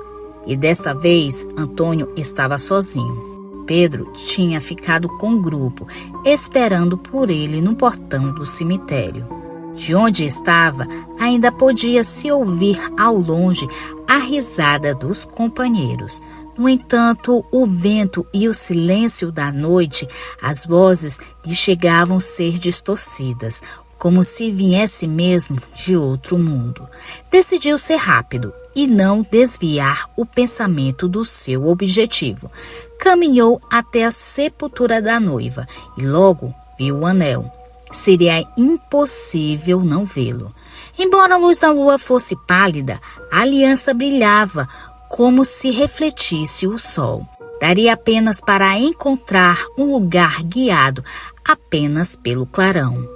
Speaker 1: E desta vez, Antônio estava sozinho. Pedro tinha ficado com o grupo, esperando por ele no portão do cemitério. De onde estava, ainda podia se ouvir ao longe a risada dos companheiros. No entanto, o vento e o silêncio da noite, as vozes lhe chegavam a ser distorcidas, como se viesse mesmo de outro mundo. Decidiu ser rápido e não desviar o pensamento do seu objetivo. Caminhou até a sepultura da noiva e logo viu o anel. Seria impossível não vê-lo. Embora a luz da lua fosse pálida, a aliança brilhava como se refletisse o sol. Daria apenas para encontrar um lugar guiado apenas pelo clarão.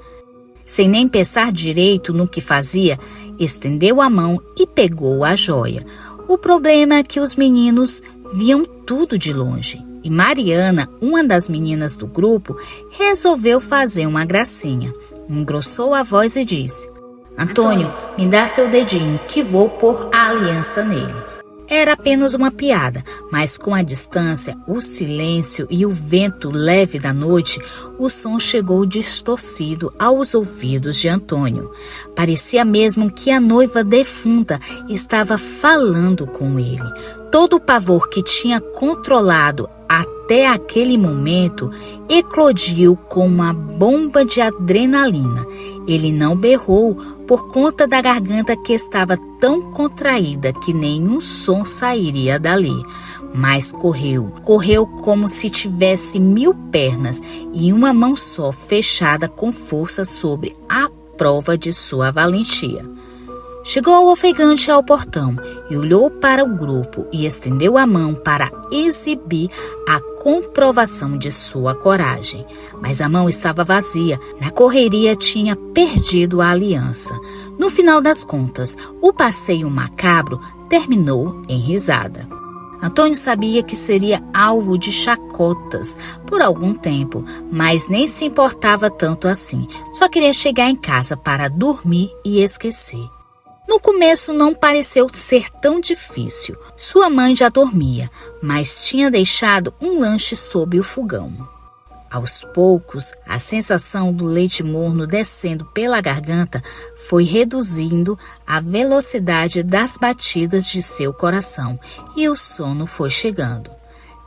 Speaker 1: Sem nem pensar direito no que fazia, estendeu a mão e pegou a joia. O problema é que os meninos viam tudo de longe. E Mariana, uma das meninas do grupo, resolveu fazer uma gracinha. Engrossou a voz e disse: Antônio, me dá seu dedinho que vou pôr a aliança nele. Era apenas uma piada, mas com a distância, o silêncio e o vento leve da noite, o som chegou distorcido aos ouvidos de Antônio. Parecia mesmo que a noiva defunta estava falando com ele. Todo o pavor que tinha controlado até aquele momento eclodiu com uma bomba de adrenalina. Ele não berrou por conta da garganta que estava tão contraída que nenhum som sairia dali. Mas correu como se tivesse 1000 pernas e uma mão só fechada com força sobre a prova de sua valentia. Chegou ofegante ao portão e olhou para o grupo e estendeu a mão para exibir a comprovação de sua coragem. Mas a mão estava vazia. Na correria tinha perdido a aliança. No final das contas, o passeio macabro terminou em risada. Antônio sabia que seria alvo de chacotas por algum tempo, mas nem se importava tanto assim. Só queria chegar em casa para dormir e esquecer. No começo não pareceu ser tão difícil. Sua mãe já dormia, mas tinha deixado um lanche sob o fogão. Aos poucos, a sensação do leite morno descendo pela garganta foi reduzindo a velocidade das batidas de seu coração e o sono foi chegando.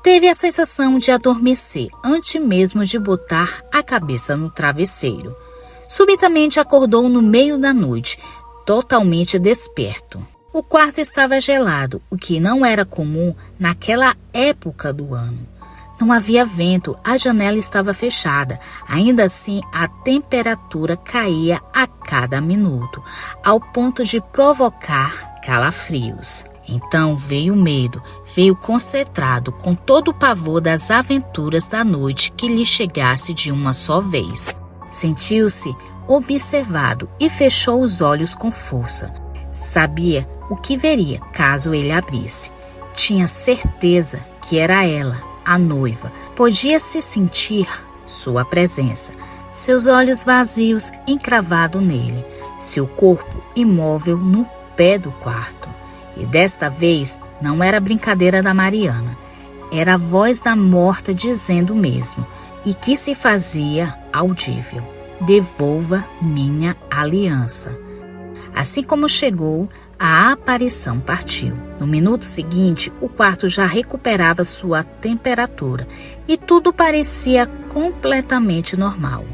Speaker 1: Teve a sensação de adormecer antes mesmo de botar a cabeça no travesseiro. Subitamente acordou no meio da noite, totalmente desperto. O quarto estava gelado, o que não era comum naquela época do ano. Não havia vento, a janela estava fechada. Ainda assim, a temperatura caía a cada minuto, ao ponto de provocar calafrios. Então veio o medo, veio concentrado com todo o pavor das aventuras da noite que lhe chegasse de uma só vez. Sentiu-se observado e fechou os olhos com força. Sabia o que veria caso ele abrisse. Tinha certeza que era ela, a noiva. Podia-se sentir sua presença, seus olhos vazios encravados nele, seu corpo imóvel no pé do quarto. E desta vez não era brincadeira da Mariana, era a voz da morta dizendo o mesmo, e que se fazia audível: devolva minha aliança. Assim como chegou, a aparição partiu. No minuto seguinte, o quarto já recuperava sua temperatura e tudo parecia completamente normal.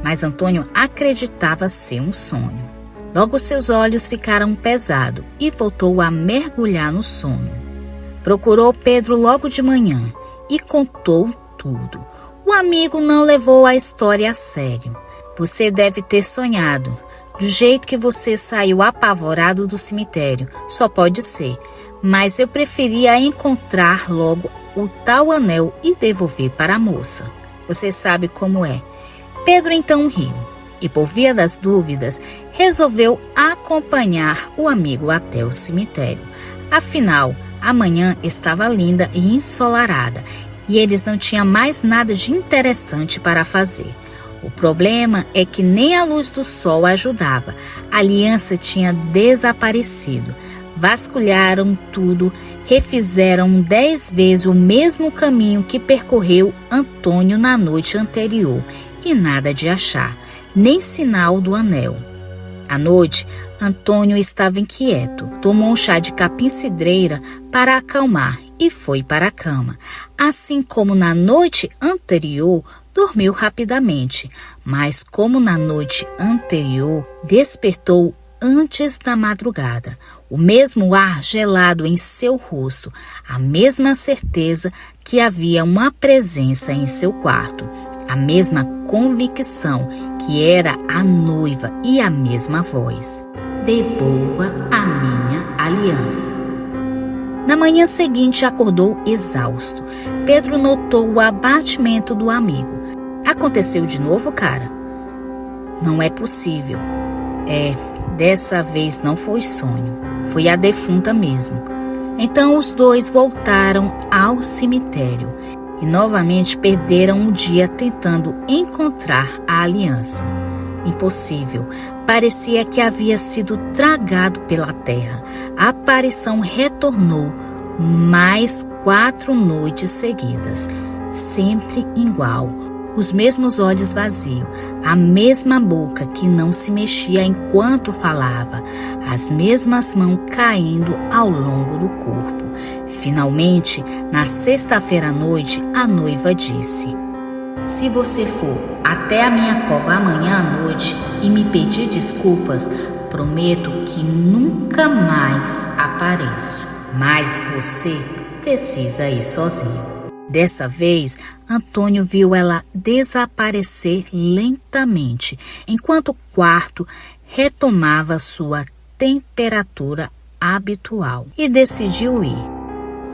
Speaker 1: Mas Antônio acreditava ser um sonho. Logo seus olhos ficaram pesados e voltou a mergulhar no sono. Procurou Pedro logo de manhã e contou tudo. O amigo não levou a história a sério. Você deve ter sonhado. Do jeito que você saiu apavorado do cemitério, só pode ser. Mas eu preferia encontrar logo o tal anel e devolver para a moça. Você sabe como é. Pedro então riu e, por via das dúvidas, resolveu acompanhar o amigo até o cemitério. Afinal, a manhã estava linda e ensolarada e eles não tinham mais nada de interessante para fazer. O problema é que nem a luz do sol ajudava. A aliança tinha desaparecido. Vasculharam tudo, refizeram 10 vezes o mesmo caminho que percorreu Antônio na noite anterior e nada de achar, nem sinal do anel. À noite, Antônio estava inquieto. Tomou um chá de capim-cidreira para acalmar e foi para a cama. Assim como na noite anterior, dormiu rapidamente, mas como na noite anterior, despertou antes da madrugada. O mesmo ar gelado em seu rosto, a mesma certeza que havia uma presença em seu quarto, a mesma convicção que era a noiva e a mesma voz: devolva a minha aliança. Na manhã seguinte acordou exausto. Pedro notou o abatimento do amigo. Aconteceu de novo, cara? Não é possível. Dessa vez não foi sonho. Foi a defunta mesmo. Então os dois voltaram ao cemitério e novamente perderam o dia tentando encontrar a aliança. Impossível. Parecia que havia sido tragado pela terra. A aparição retornou mais 4 noites seguidas, sempre igual. Os mesmos olhos vazios, a mesma boca que não se mexia enquanto falava, as mesmas mãos caindo ao longo do corpo. Finalmente, na sexta-feira à noite, a noiva disse: se você for até a minha cova amanhã à noite e me pedir desculpas, prometo que nunca mais apareço. Mas você precisa ir sozinho. Dessa vez, Antônio viu ela desaparecer lentamente, enquanto o quarto retomava sua temperatura habitual e decidiu ir.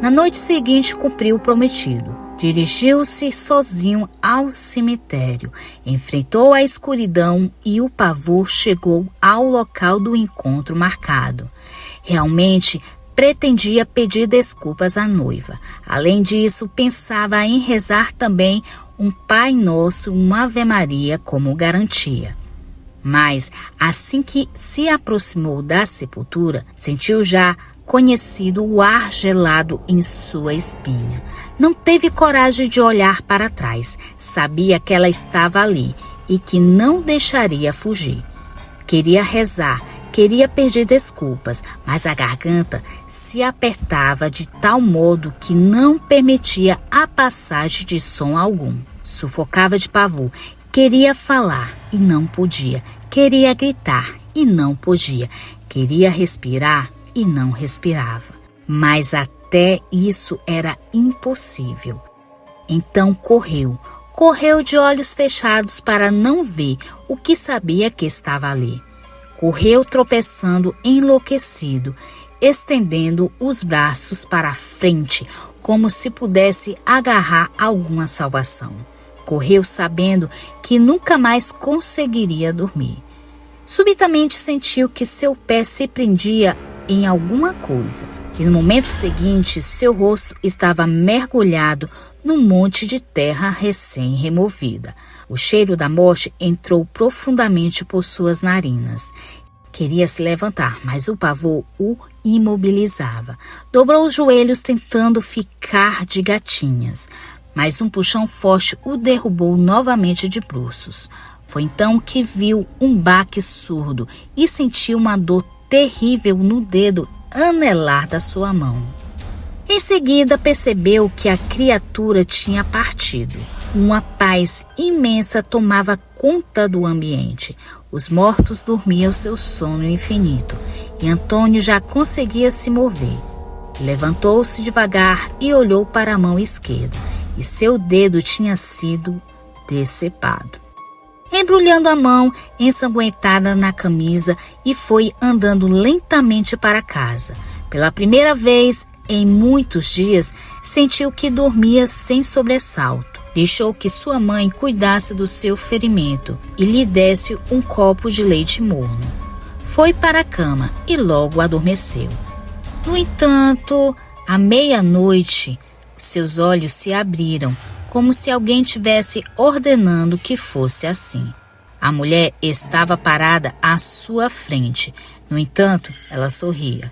Speaker 1: Na noite seguinte, cumpriu o prometido. Dirigiu-se sozinho ao cemitério, enfrentou a escuridão e o pavor chegou ao local do encontro marcado. Realmente, pretendia pedir desculpas à noiva. Além disso, pensava em rezar também um Pai Nosso, uma Ave Maria como garantia. Mas, assim que se aproximou da sepultura, sentiu já conhecido o ar gelado em sua espinha. Não teve coragem de olhar para trás. Sabia que ela estava ali e que não deixaria fugir. Queria rezar, queria pedir desculpas, mas a garganta se apertava de tal modo que não permitia a passagem de som algum. Sufocava de pavor. Queria falar e não podia. Queria gritar e não podia. Queria respirar e não respirava. Mas até isso era impossível. Então correu de olhos fechados para não ver o que sabia que estava ali. Correu tropeçando enlouquecido, estendendo os braços para a frente, como se pudesse agarrar alguma salvação. Correu sabendo que nunca mais conseguiria dormir. Subitamente sentiu que seu pé se prendia em alguma coisa, e no momento seguinte seu rosto estava mergulhado num monte de terra recém-removida. O cheiro da morte entrou profundamente por suas narinas. Queria se levantar, mas o pavor o imobilizava. Dobrou os joelhos tentando ficar de gatinhas, mas um puxão forte o derrubou novamente de bruços. Foi então que viu um baque surdo e sentiu uma dor terrível no dedo anelar da sua mão. Em seguida percebeu que a criatura tinha partido. Uma paz imensa tomava conta do ambiente. Os mortos dormiam seu sono infinito e Antônio já conseguia se mover. Levantou-se devagar e olhou para a mão esquerda, e seu dedo tinha sido decepado. Embrulhando a mão ensanguentada na camisa e foi andando lentamente para casa. Pela primeira vez em muitos dias, sentiu que dormia sem sobressalto. Deixou que sua mãe cuidasse do seu ferimento e lhe desse um copo de leite morno. Foi para a cama e logo adormeceu. No entanto, à meia-noite, seus olhos se abriram como se alguém tivesse ordenando que fosse assim. A mulher estava parada à sua frente. No entanto, ela sorria.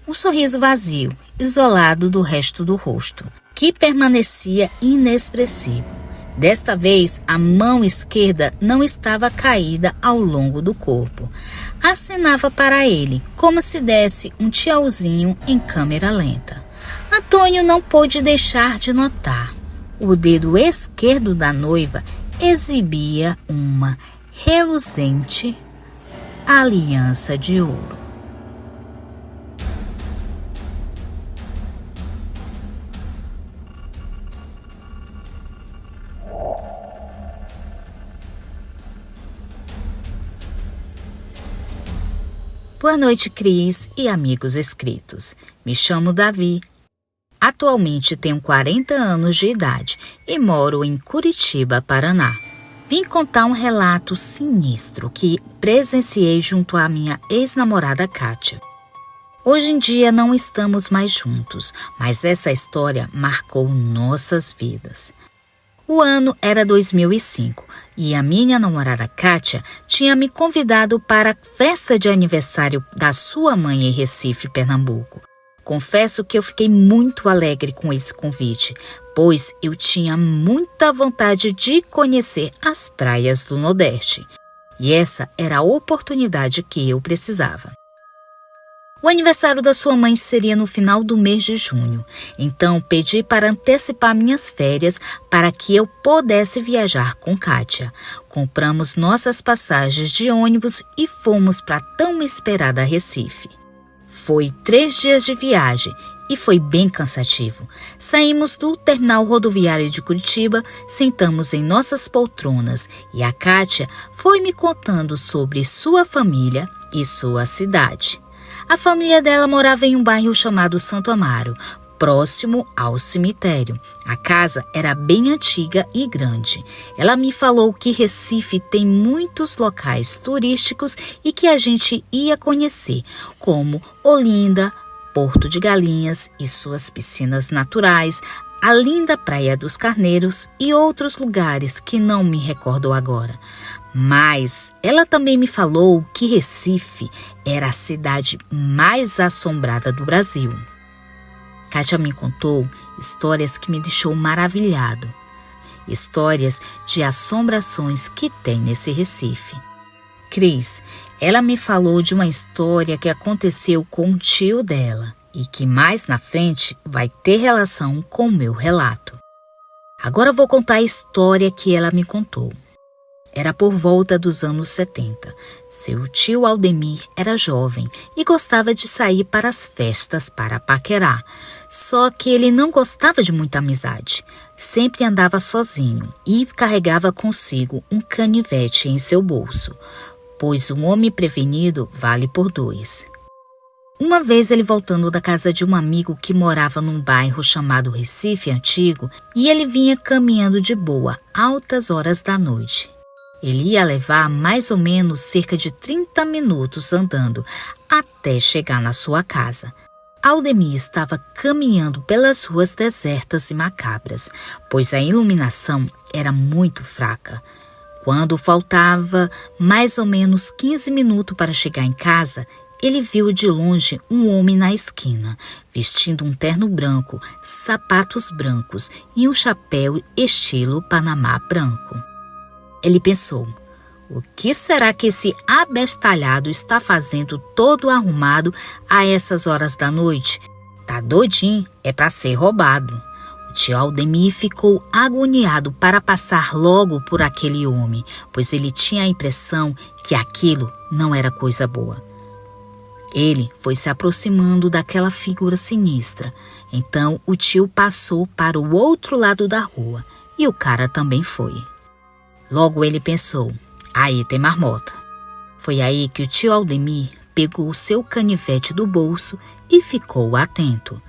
Speaker 1: Um sorriso vazio, isolado do resto do rosto, que permanecia inexpressivo. Desta vez, a mão esquerda não estava caída ao longo do corpo. Acenava para ele, como se desse um tchauzinho em câmera lenta. Antônio não pôde deixar de notar. O dedo esquerdo da noiva exibia uma reluzente aliança de ouro. Boa noite, Cris e amigos inscritos. Me chamo Davi. Atualmente tenho 40 anos de idade e moro em Curitiba, Paraná. Vim contar um relato sinistro que presenciei junto à minha ex-namorada Kátia. Hoje em dia não estamos mais juntos, mas essa história marcou nossas vidas. O ano era 2005 e a minha namorada Kátia tinha me convidado para a festa de aniversário da sua mãe em Recife, Pernambuco. Confesso que eu fiquei muito alegre com esse convite, pois eu tinha muita vontade de conhecer as praias do Nordeste. E essa era a oportunidade que eu precisava. O aniversário da sua mãe seria no final do mês de junho, então pedi para antecipar minhas férias para que eu pudesse viajar com Kátia. Compramos nossas passagens de ônibus e fomos para a tão esperada Recife. Foi 3 dias de viagem e foi bem cansativo. Saímos do terminal rodoviário de Curitiba, sentamos em nossas poltronas e a Kátia foi me contando sobre sua família e sua cidade. A família dela morava em um bairro chamado Santo Amaro, próximo ao cemitério. A casa era bem antiga e grande. Ela me falou que Recife tem muitos locais turísticos e que a gente ia conhecer, como Olinda, Porto de Galinhas e suas piscinas naturais, a linda Praia dos Carneiros e outros lugares que não me recordo agora. Mas ela também me falou que Recife era a cidade mais assombrada do Brasil. Kátia me contou histórias que me deixou maravilhado. Histórias de assombrações que tem nesse Recife. Cris, ela me falou de uma história que aconteceu com o tio dela e que mais na frente vai ter relação com o meu relato. Agora vou contar a história que ela me contou. Era por volta dos anos 70. Seu tio Aldemir era jovem e gostava de sair para as festas para paquerar. Só que ele não gostava de muita amizade. Sempre andava sozinho e carregava consigo um canivete em seu bolso, pois um homem prevenido vale por 2. Uma vez ele voltando da casa de um amigo que morava num bairro chamado Recife Antigo, e ele vinha caminhando de boa, altas horas da noite. Ele ia levar mais ou menos cerca de 30 minutos andando até chegar na sua casa. Aldemir estava caminhando pelas ruas desertas e macabras, pois a iluminação era muito fraca. Quando faltava mais ou menos 15 minutos para chegar em casa, ele viu de longe um homem na esquina, vestindo um terno branco, sapatos brancos e um chapéu estilo Panamá branco. Ele pensou, o que será que esse abestalhado está fazendo todo arrumado a essas horas da noite? Tá doidinho, é para ser roubado. O tio Aldemir ficou agoniado para passar logo por aquele homem, pois ele tinha a impressão que aquilo não era coisa boa. Ele foi se aproximando daquela figura sinistra. Então o tio passou para o outro lado da rua e o cara também foi. Logo ele pensou, aí tem marmota. Foi aí que o tio Aldemir pegou o seu canivete do bolso e ficou atento.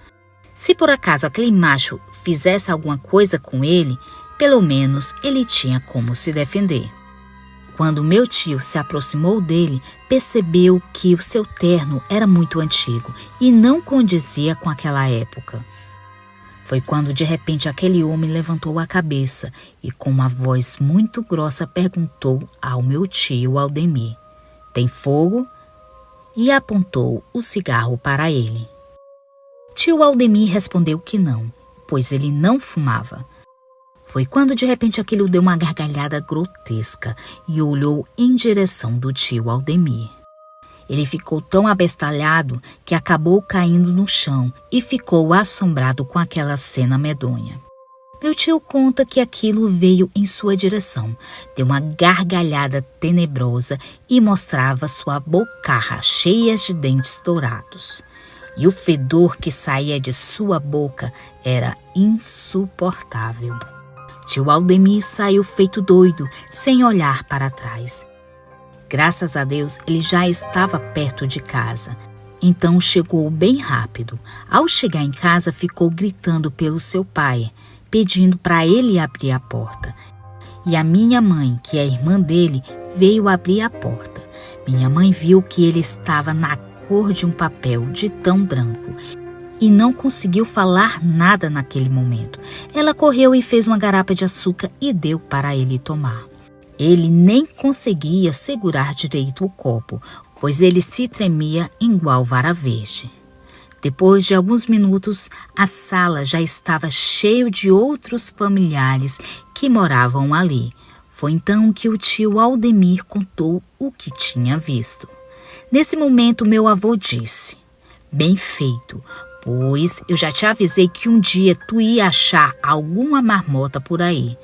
Speaker 1: Se por acaso aquele macho fizesse alguma coisa com ele, pelo menos ele tinha como se defender. Quando meu tio se aproximou dele, percebeu que o seu terno era muito antigo e não condizia com aquela época. Foi quando de repente aquele homem levantou a cabeça e com uma voz muito grossa perguntou ao meu tio Aldemir: "Tem fogo?" E apontou o cigarro para ele. Tio Aldemir respondeu que não, pois ele não fumava. Foi quando de repente aquele deu uma gargalhada grotesca e olhou em direção do tio Aldemir. Ele ficou tão abestalhado que acabou caindo no chão e ficou assombrado com aquela cena medonha. Meu tio conta que aquilo veio em sua direção, deu uma gargalhada tenebrosa e mostrava sua bocarra cheia de dentes dourados. E o fedor que saía de sua boca era insuportável. Tio Aldemir saiu feito doido, sem olhar para trás. Graças a Deus, ele já estava perto de casa. Então chegou bem rápido. Ao chegar em casa, ficou gritando pelo seu pai, pedindo para ele abrir a porta. E a minha mãe, que é irmã dele, veio abrir a porta. Minha mãe viu que ele estava na cor de um papel de tão branco e não conseguiu falar nada naquele momento. Ela correu e fez uma garapa de açúcar e deu para ele tomar. Ele nem conseguia segurar direito o copo, pois ele se tremia igual vara verde. Depois de alguns minutos, a sala já estava cheia de outros familiares que moravam ali. Foi então que o tio Aldemir contou o que tinha visto. Nesse momento, meu avô disse: "Bem feito, pois eu já te avisei que um dia tu ia achar alguma marmota por aí."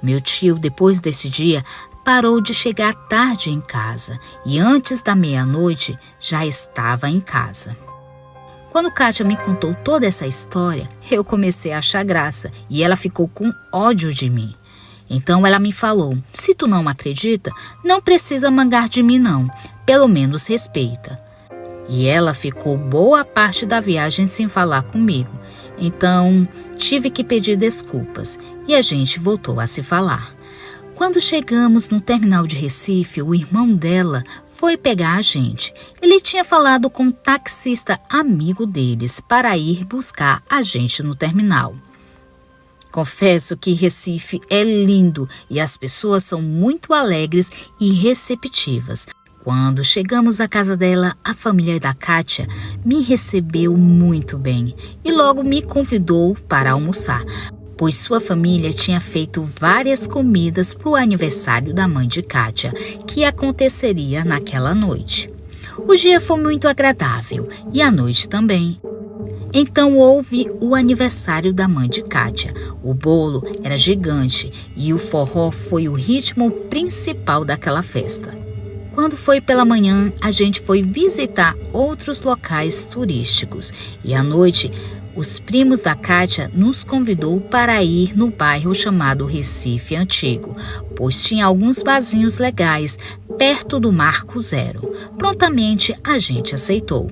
Speaker 1: Meu tio, depois desse dia, parou de chegar tarde em casa e antes da meia-noite já estava em casa. Quando Kátia me contou toda essa história, eu comecei a achar graça e ela ficou com ódio de mim. Então ela me falou: "Se tu não acredita, não precisa mangar de mim não, pelo menos respeita." E ela ficou boa parte da viagem sem falar comigo. Então tive que pedir desculpas e a gente voltou a se falar. Quando chegamos no terminal de Recife, o irmão dela foi pegar a gente. Ele tinha falado com um taxista amigo deles para ir buscar a gente no terminal. Confesso que Recife é lindo e as pessoas são muito alegres e receptivas. Quando chegamos à casa dela, a família da Kátia me recebeu muito bem e logo me convidou para almoçar, pois sua família tinha feito várias comidas para o aniversário da mãe de Kátia, que aconteceria naquela noite. O dia foi muito agradável e a noite também. Então houve o aniversário da mãe de Kátia. O bolo era gigante e o forró foi o ritmo principal daquela festa. Quando foi pela manhã, a gente foi visitar outros locais turísticos e à noite, os primos da Kátia nos convidou para ir no bairro chamado Recife Antigo, pois tinha alguns barzinhos legais perto do Marco Zero. Prontamente a gente aceitou.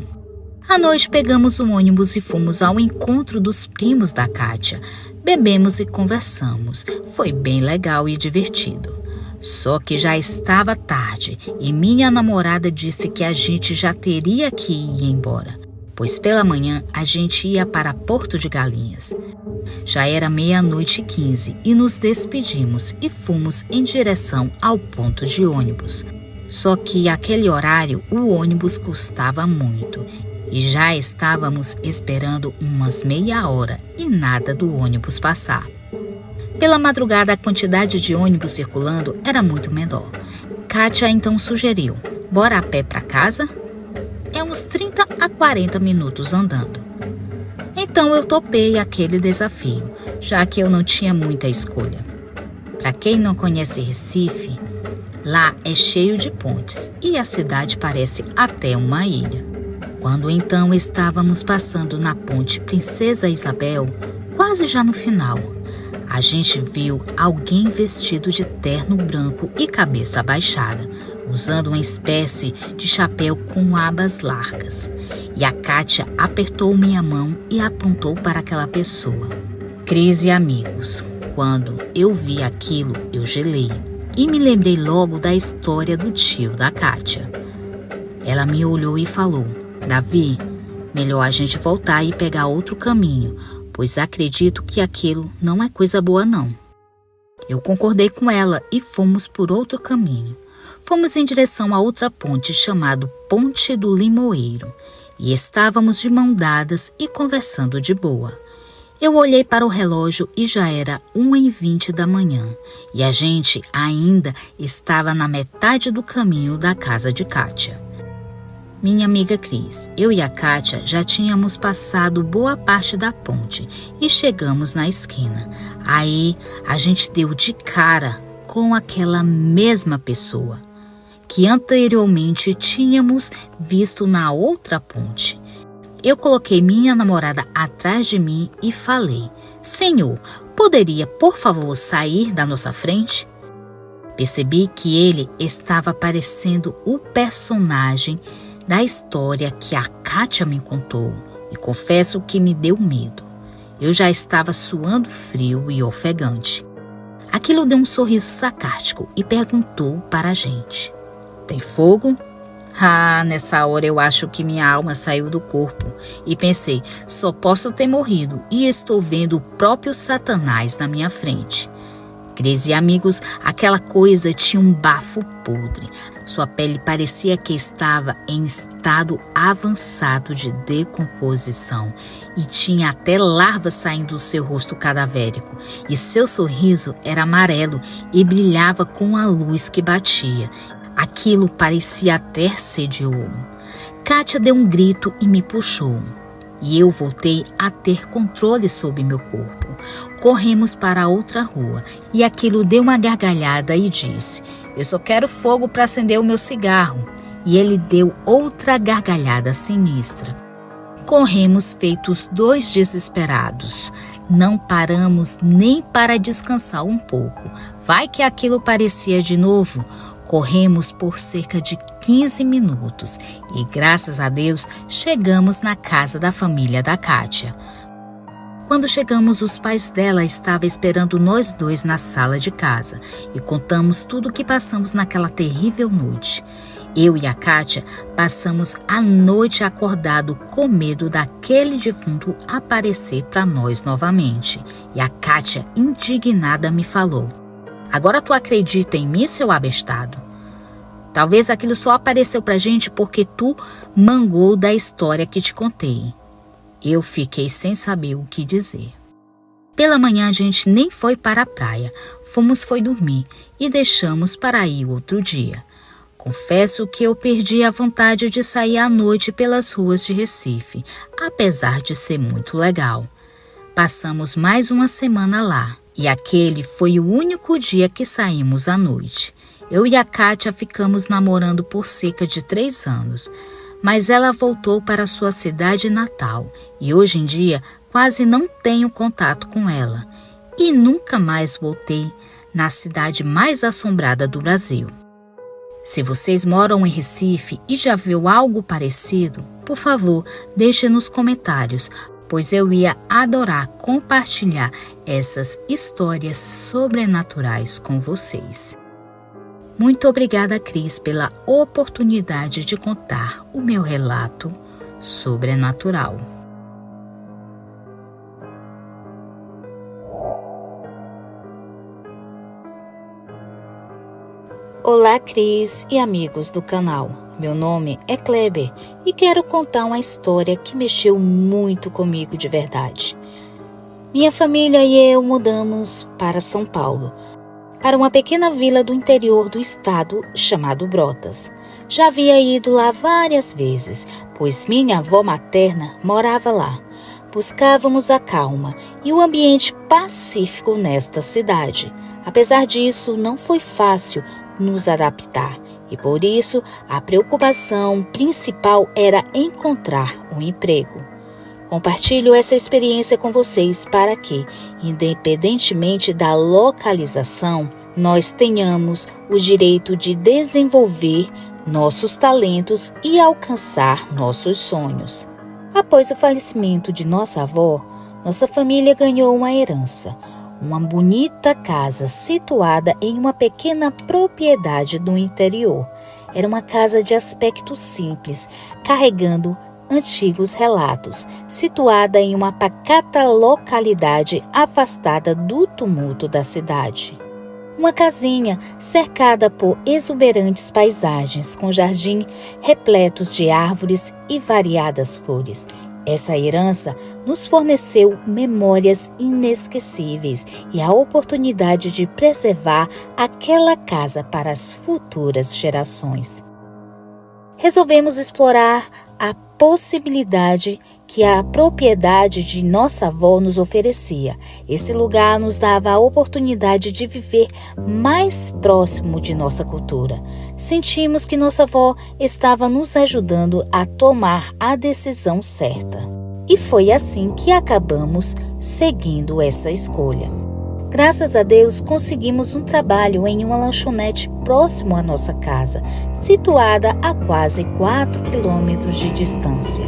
Speaker 1: À noite pegamos um ônibus e fomos ao encontro dos primos da Kátia. Bebemos e conversamos. Foi bem legal e divertido. Só que já estava tarde e minha namorada disse que a gente já teria que ir embora, pois pela manhã a gente ia para Porto de Galinhas. Já era 00:15 e nos despedimos e fomos em direção ao ponto de ônibus. Só que aquele horário o ônibus custava muito e já estávamos esperando umas meia hora e nada do ônibus passar. Pela madrugada, a quantidade de ônibus circulando era muito menor. Kátia então sugeriu: "Bora a pé para casa? É uns 30 a 40 minutos andando." Então eu topei aquele desafio, já que eu não tinha muita escolha. Para quem não conhece Recife, lá é cheio de pontes e a cidade parece até uma ilha. Quando então estávamos passando na ponte Princesa Isabel, quase já no final, a gente viu alguém vestido de terno branco e cabeça abaixada, usando uma espécie de chapéu com abas largas. E a Kátia apertou minha mão e apontou para aquela pessoa. Cris e amigos, quando eu vi aquilo, eu gelei e me lembrei logo da história do tio da Kátia. Ela me olhou e falou: "Davi, melhor a gente voltar e pegar outro caminho, pois acredito que aquilo não é coisa boa não. Eu concordei com ela e fomos por outro caminho. Fomos em direção a outra ponte chamada Ponte do Limoeiro e estávamos de mão dadas e conversando de boa. Eu olhei para o relógio e já era 1h20 da manhã e a gente ainda estava na metade do caminho da casa de Kátia. Minha amiga Cris, eu e a Kátia já tínhamos passado boa parte da ponte e chegamos na esquina. Aí a gente deu de cara com aquela mesma pessoa que anteriormente tínhamos visto na outra ponte. Eu coloquei minha namorada atrás de mim e falei: Senhor, poderia por favor sair da nossa frente? Percebi que ele estava parecendo o personagem da história que a Kátia me contou e confesso que me deu medo. Eu já estava suando frio e ofegante. Aquilo deu um sorriso sarcástico e perguntou para a gente: Tem fogo? Nessa hora eu acho que minha alma saiu do corpo e pensei, só posso ter morrido e estou vendo o próprio Satanás na minha frente. Cris e amigos, aquela coisa tinha um bafo podre. Sua pele parecia que estava em estado avançado de decomposição e tinha até larvas saindo do seu rosto cadavérico. E seu sorriso era amarelo e brilhava com a luz que batia. Aquilo parecia até ser de ouro. Kátia deu um grito e me puxou. E eu voltei a ter controle sobre meu corpo. Corremos para a outra rua e aquilo deu uma gargalhada e disse: Eu só quero fogo para acender o meu cigarro. E ele deu outra gargalhada sinistra. Corremos feitos dois desesperados. Não paramos nem para descansar um pouco. Vai que aquilo parecia de novo. Corremos por cerca de 15 minutos e, graças a Deus, chegamos na casa da família da Kátia. Quando chegamos, os pais dela estavam esperando nós dois na sala de casa e contamos tudo o que passamos naquela terrível noite. Eu e a Kátia passamos a noite acordado com medo daquele defunto aparecer para nós novamente. E a Kátia, indignada, me falou: Agora tu acredita em mim, seu abestado? Talvez aquilo só apareceu pra gente porque tu mangou da história que te contei. Eu fiquei sem saber o que dizer. Pela manhã a gente nem foi para a praia. Foi dormir e deixamos para ir outro dia. Confesso que eu perdi a vontade de sair à noite pelas ruas de Recife, apesar de ser muito legal. Passamos mais uma semana lá. E aquele foi o único dia que saímos à noite. Eu e a Kátia ficamos namorando por cerca de 3 anos, mas ela voltou para sua cidade natal e hoje em dia quase não tenho contato com ela. E nunca mais voltei na cidade mais assombrada do Brasil. Se vocês moram em Recife e já viu algo parecido, por favor, deixe nos comentários, pois eu ia adorar compartilhar essas histórias sobrenaturais com vocês. Muito obrigada, Cris, pela oportunidade de contar o meu relato sobrenatural. Olá, Cris e amigos do canal. Meu nome é Kleber e quero contar uma história que mexeu muito comigo de verdade. Minha família e eu mudamos para São Paulo, para uma pequena vila do interior do estado chamado Brotas. Já havia ido lá várias vezes, pois minha avó materna morava lá. Buscávamos a calma e o ambiente pacífico nesta cidade. Apesar disso, não foi fácil nos adaptar e por isso a preocupação principal era encontrar um emprego. Compartilho essa experiência com vocês para que, independentemente da localização, nós tenhamos o direito de desenvolver nossos talentos e alcançar nossos sonhos. Após o falecimento de nossa avó, nossa família ganhou uma herança, uma bonita casa situada em uma pequena propriedade do interior. Era uma casa de aspecto simples, carregando antigos relatos, situada em uma pacata localidade afastada do tumulto da cidade. Uma casinha cercada por exuberantes paisagens, com jardim repletos de árvores e variadas flores. Essa herança nos forneceu memórias inesquecíveis e a oportunidade de preservar aquela casa para as futuras gerações. Resolvemos explorar a possibilidade que a propriedade de nossa avó nos oferecia. Esse lugar nos dava a oportunidade de viver mais próximo de nossa cultura. Sentimos que nossa avó estava nos ajudando a tomar a decisão certa. E foi assim que acabamos seguindo essa escolha. Graças a Deus, conseguimos um trabalho em uma lanchonete próximo à nossa casa, situada a quase 4 quilômetros de distância.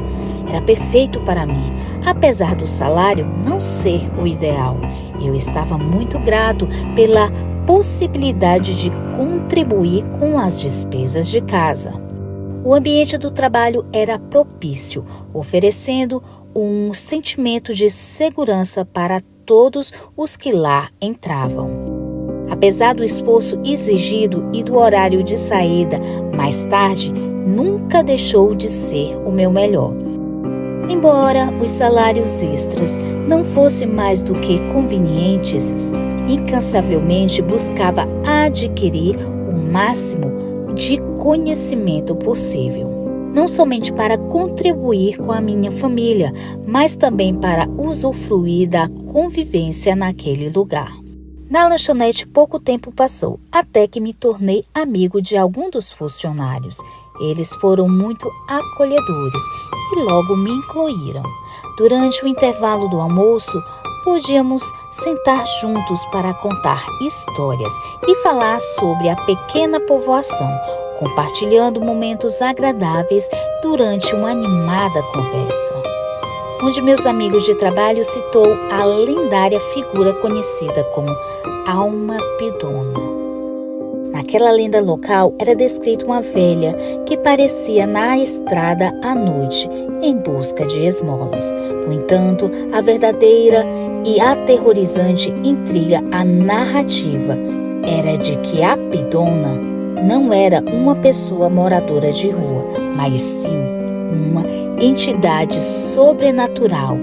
Speaker 1: Era perfeito para mim, apesar do salário não ser o ideal. Eu estava muito grato pela possibilidade de contribuir com as despesas de casa. O ambiente do trabalho era propício, oferecendo um sentimento de segurança para todos os que lá entravam. Apesar do esforço exigido e do horário de saída mais tarde, nunca deixou de ser o meu melhor. Embora os salários extras não fossem mais do que convenientes, incansavelmente buscava adquirir o máximo de conhecimento possível. Não somente para contribuir com a minha família, mas também para usufruir da convivência naquele lugar. Na lanchonete pouco tempo passou, até que me tornei amigo de algum dos funcionários. Eles foram muito acolhedores e logo me incluíram. Durante o intervalo do almoço, podíamos sentar juntos para contar histórias e falar sobre a pequena povoação, compartilhando momentos agradáveis durante uma animada conversa. Um de meus amigos de trabalho citou a lendária figura conhecida como Alma Pidona. Naquela lenda local era descrita uma velha que parecia na estrada à noite em busca de esmolas. No entanto, a verdadeira e aterrorizante intriga a narrativa era de que a Pidona não era uma pessoa moradora de rua, mas sim uma entidade sobrenatural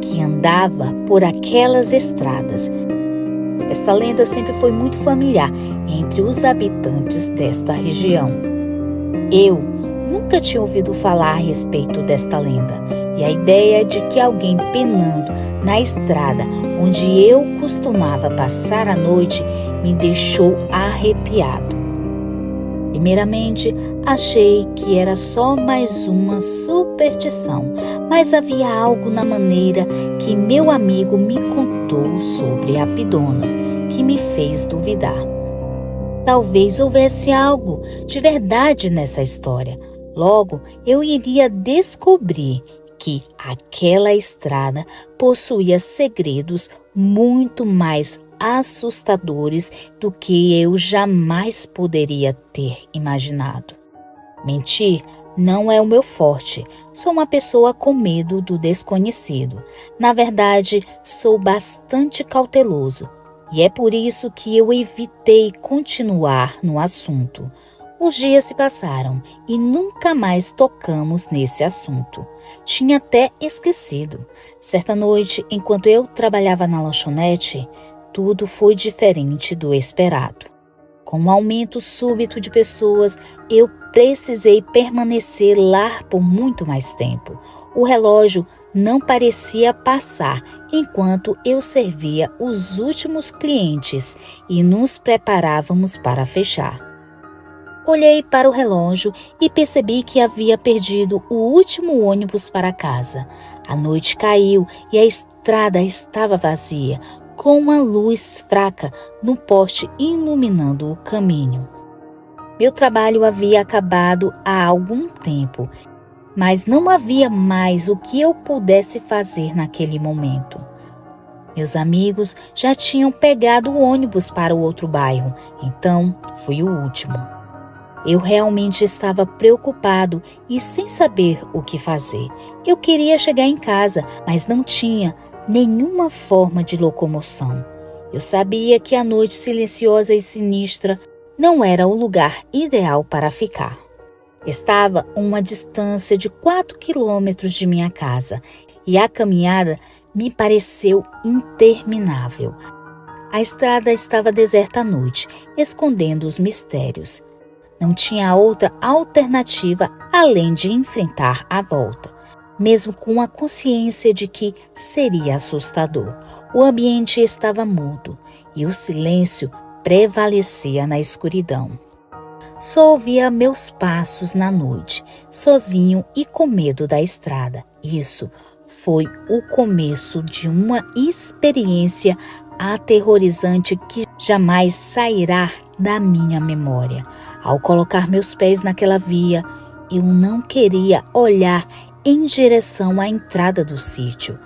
Speaker 1: que andava por aquelas estradas. Esta lenda sempre foi muito familiar entre os habitantes desta região. Eu nunca tinha ouvido falar a respeito desta lenda, e a ideia de que alguém penando na estrada onde eu costumava passar a noite me deixou arrepiado. Primeiramente, achei que era só mais uma superstição, mas havia algo na maneira que meu amigo me contou sobre a Pidona que me fez duvidar. Talvez houvesse algo de verdade nessa história. Logo, eu iria descobrir que aquela estrada possuía segredos muito mais assustadores do que eu jamais poderia ter imaginado. Mentir não é o meu forte. Sou uma pessoa com medo do desconhecido. Na verdade, sou bastante cauteloso. E é por isso que eu evitei continuar no assunto. Os dias se passaram e nunca mais tocamos nesse assunto. Tinha até esquecido. Certa noite, enquanto eu trabalhava na lanchonete, tudo foi diferente do esperado. Com um aumento súbito de pessoas, eu precisei permanecer lá por muito mais tempo. O relógio não parecia passar enquanto eu servia os últimos clientes e nos preparávamos para fechar. Olhei para o relógio e percebi que havia perdido o último ônibus para casa. A noite caiu e a estrada estava vazia, com uma luz fraca no poste iluminando o caminho. Meu trabalho havia acabado há algum tempo, mas não havia mais o que eu pudesse fazer naquele momento. Meus amigos já tinham pegado o ônibus para o outro bairro, então fui o último. Eu realmente estava preocupado e sem saber o que fazer. Eu queria chegar em casa, mas não tinha nenhuma forma de locomoção. Eu sabia que a noite silenciosa e sinistra não era o lugar ideal para ficar. Estava a uma distância de 4 quilômetros de minha casa e a caminhada me pareceu interminável. A estrada estava deserta à noite, escondendo os mistérios. Não tinha outra alternativa além de enfrentar a volta, mesmo com a consciência de que seria assustador. O ambiente estava mudo e o silêncio prevalecia na escuridão. Só ouvia meus passos na noite, sozinho e com medo da estrada. Isso foi o começo de uma experiência aterrorizante que jamais sairá da minha memória. Ao colocar meus pés naquela via, eu não queria olhar em direção à entrada do sítio.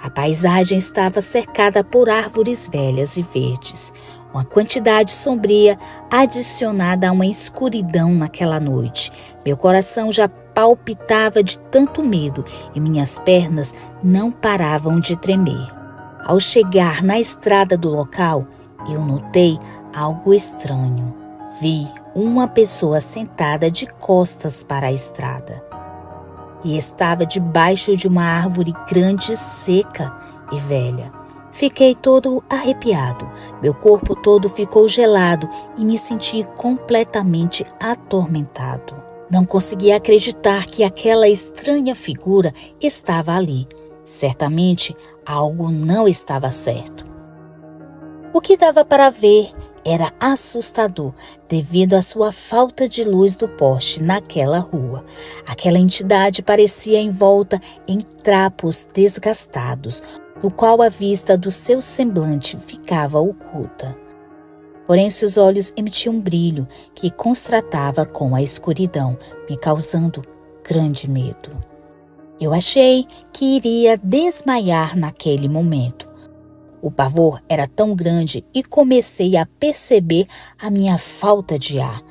Speaker 1: A paisagem estava cercada por árvores velhas e verdes, uma quantidade sombria adicionada a uma escuridão naquela noite. Meu coração já palpitava de tanto medo e minhas pernas não paravam de tremer. Ao chegar na estrada do local, eu notei algo estranho. Vi uma pessoa sentada de costas para a estrada e estava debaixo de uma árvore grande, seca e velha. Fiquei todo arrepiado, meu corpo todo ficou gelado e me senti completamente atormentado. Não conseguia acreditar que aquela estranha figura estava ali. Certamente algo não estava certo. O que dava para ver era assustador devido à sua falta de luz do poste naquela rua. Aquela entidade parecia envolta em trapos desgastados, no qual a vista do seu semblante ficava oculta. Porém, seus olhos emitiam um brilho que contrastava com a escuridão, me causando grande medo. Eu achei que iria desmaiar naquele momento. O pavor era tão grande e comecei a perceber a minha falta de ar.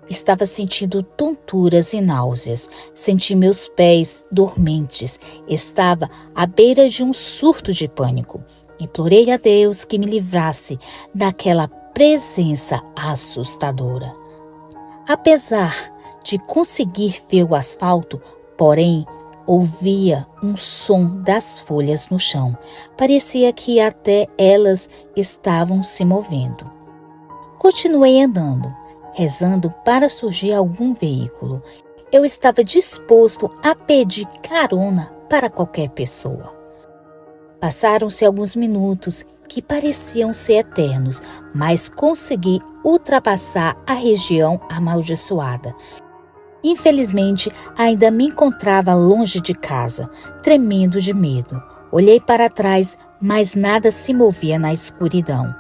Speaker 1: Estava sentindo tonturas e náuseas. Senti meus pés dormentes. Estava à beira de um surto de pânico. Implorei a Deus que me livrasse daquela presença assustadora. Apesar de conseguir ver o asfalto, porém, ouvia um som das folhas no chão. Parecia que até elas estavam se movendo. Continuei andando, rezando para surgir algum veículo. Eu estava disposto a pedir carona para qualquer pessoa. Passaram-se alguns minutos que pareciam ser eternos, mas consegui ultrapassar a região amaldiçoada. Infelizmente, ainda me encontrava longe de casa, tremendo de medo. Olhei para trás, mas nada se movia na escuridão.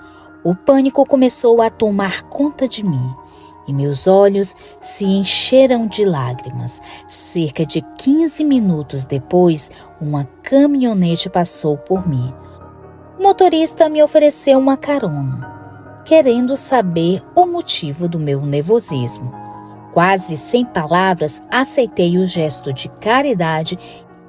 Speaker 1: O pânico começou a tomar conta de mim e meus olhos se encheram de lágrimas. Cerca de 15 minutos depois, uma caminhonete passou por mim. O motorista me ofereceu uma carona, querendo saber o motivo do meu nervosismo. Quase sem palavras, aceitei o gesto de caridade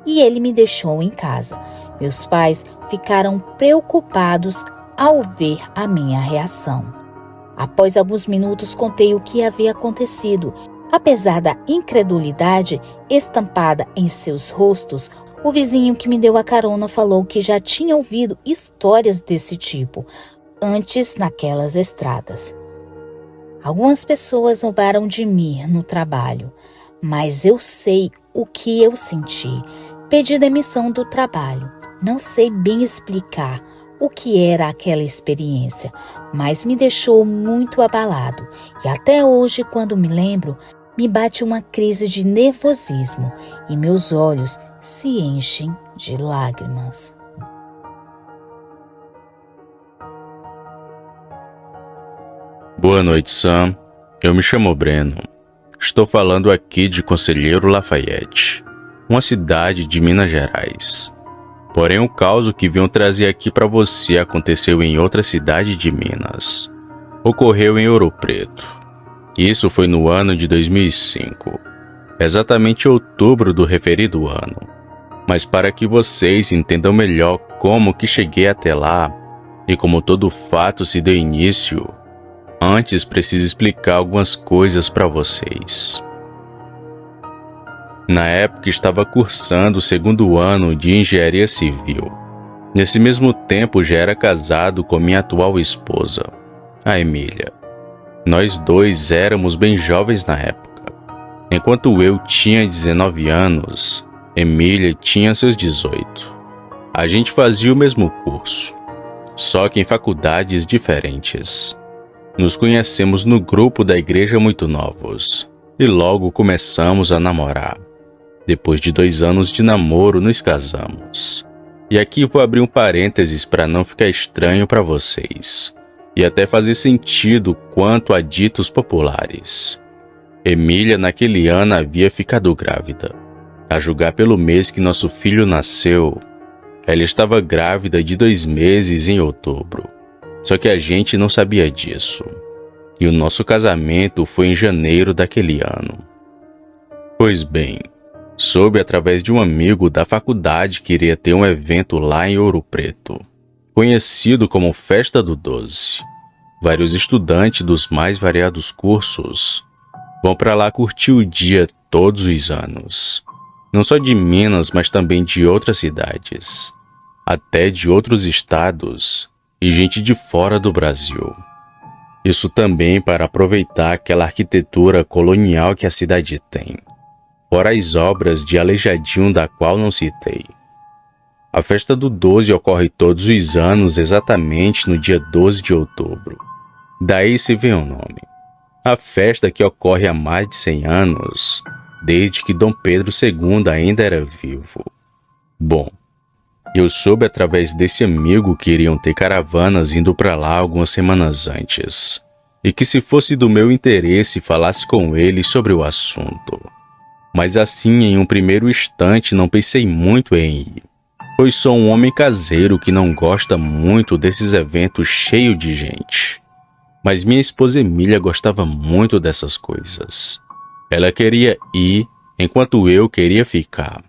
Speaker 1: e ele me deixou em casa. Meus pais ficaram preocupados ao ver a minha reação. Após alguns minutos, contei o que havia acontecido. Apesar da incredulidade estampada em seus rostos, o vizinho que me deu a carona falou que já tinha ouvido histórias desse tipo antes naquelas estradas. Algumas pessoas roubaram de mim no trabalho, mas eu sei o que eu senti. Pedi demissão do trabalho. Não sei bem explicar o que era aquela experiência, mas me deixou muito abalado. E até hoje, quando me lembro, me bate uma crise de nervosismo e meus olhos se enchem de lágrimas.
Speaker 2: Boa noite, Sam. Eu me chamo Breno. Estou falando aqui de Conselheiro Lafayette, uma cidade de Minas Gerais. Porém, o caso que venho trazer aqui para você aconteceu em outra cidade de Minas. Ocorreu em Ouro Preto. Isso foi no ano de 2005, exatamente outubro do referido ano. Mas para que vocês entendam melhor como que cheguei até lá e como todo o fato se deu início, antes preciso explicar algumas coisas para vocês. Na época estava cursando o segundo ano de engenharia civil. Nesse mesmo tempo já era casado com minha atual esposa, a Emília. Nós dois éramos bem jovens na época. Enquanto eu tinha 19 anos, Emília tinha seus 18. A gente fazia o mesmo curso, só que em faculdades diferentes. Nos conhecemos no grupo da igreja muito novos e logo começamos a namorar. Depois de 2 anos de namoro, nos casamos. E aqui vou abrir um parênteses para não ficar estranho para vocês e até fazer sentido quanto a ditos populares. Emília naquele ano havia ficado grávida. A julgar pelo mês que nosso filho nasceu, ela estava grávida de 2 meses em outubro. Só que a gente não sabia disso. E o nosso casamento foi em janeiro daquele ano. Pois bem, soube através de um amigo da faculdade que iria ter um evento lá em Ouro Preto, conhecido como Festa do 12. Vários estudantes dos mais variados cursos vão para lá curtir o dia todos os anos. Não só de Minas, mas também de outras cidades, até de outros estados e gente de fora do Brasil. Isso também para aproveitar aquela arquitetura colonial que a cidade tem, fora as obras de Aleijadinho da qual não citei. A festa do 12 ocorre todos os anos exatamente no dia 12 de outubro. Daí se vem o nome. A festa que ocorre há mais de 100 anos, desde que Dom Pedro II ainda era vivo. Bom, eu soube através desse amigo que iriam ter caravanas indo para lá algumas semanas antes, e que se fosse do meu interesse falasse com ele sobre o assunto. Mas assim, em um primeiro instante, não pensei muito em ir, pois sou um homem caseiro que não gosta muito desses eventos cheios de gente. Mas minha esposa Emília gostava muito dessas coisas. Ela queria ir, enquanto eu queria ficar.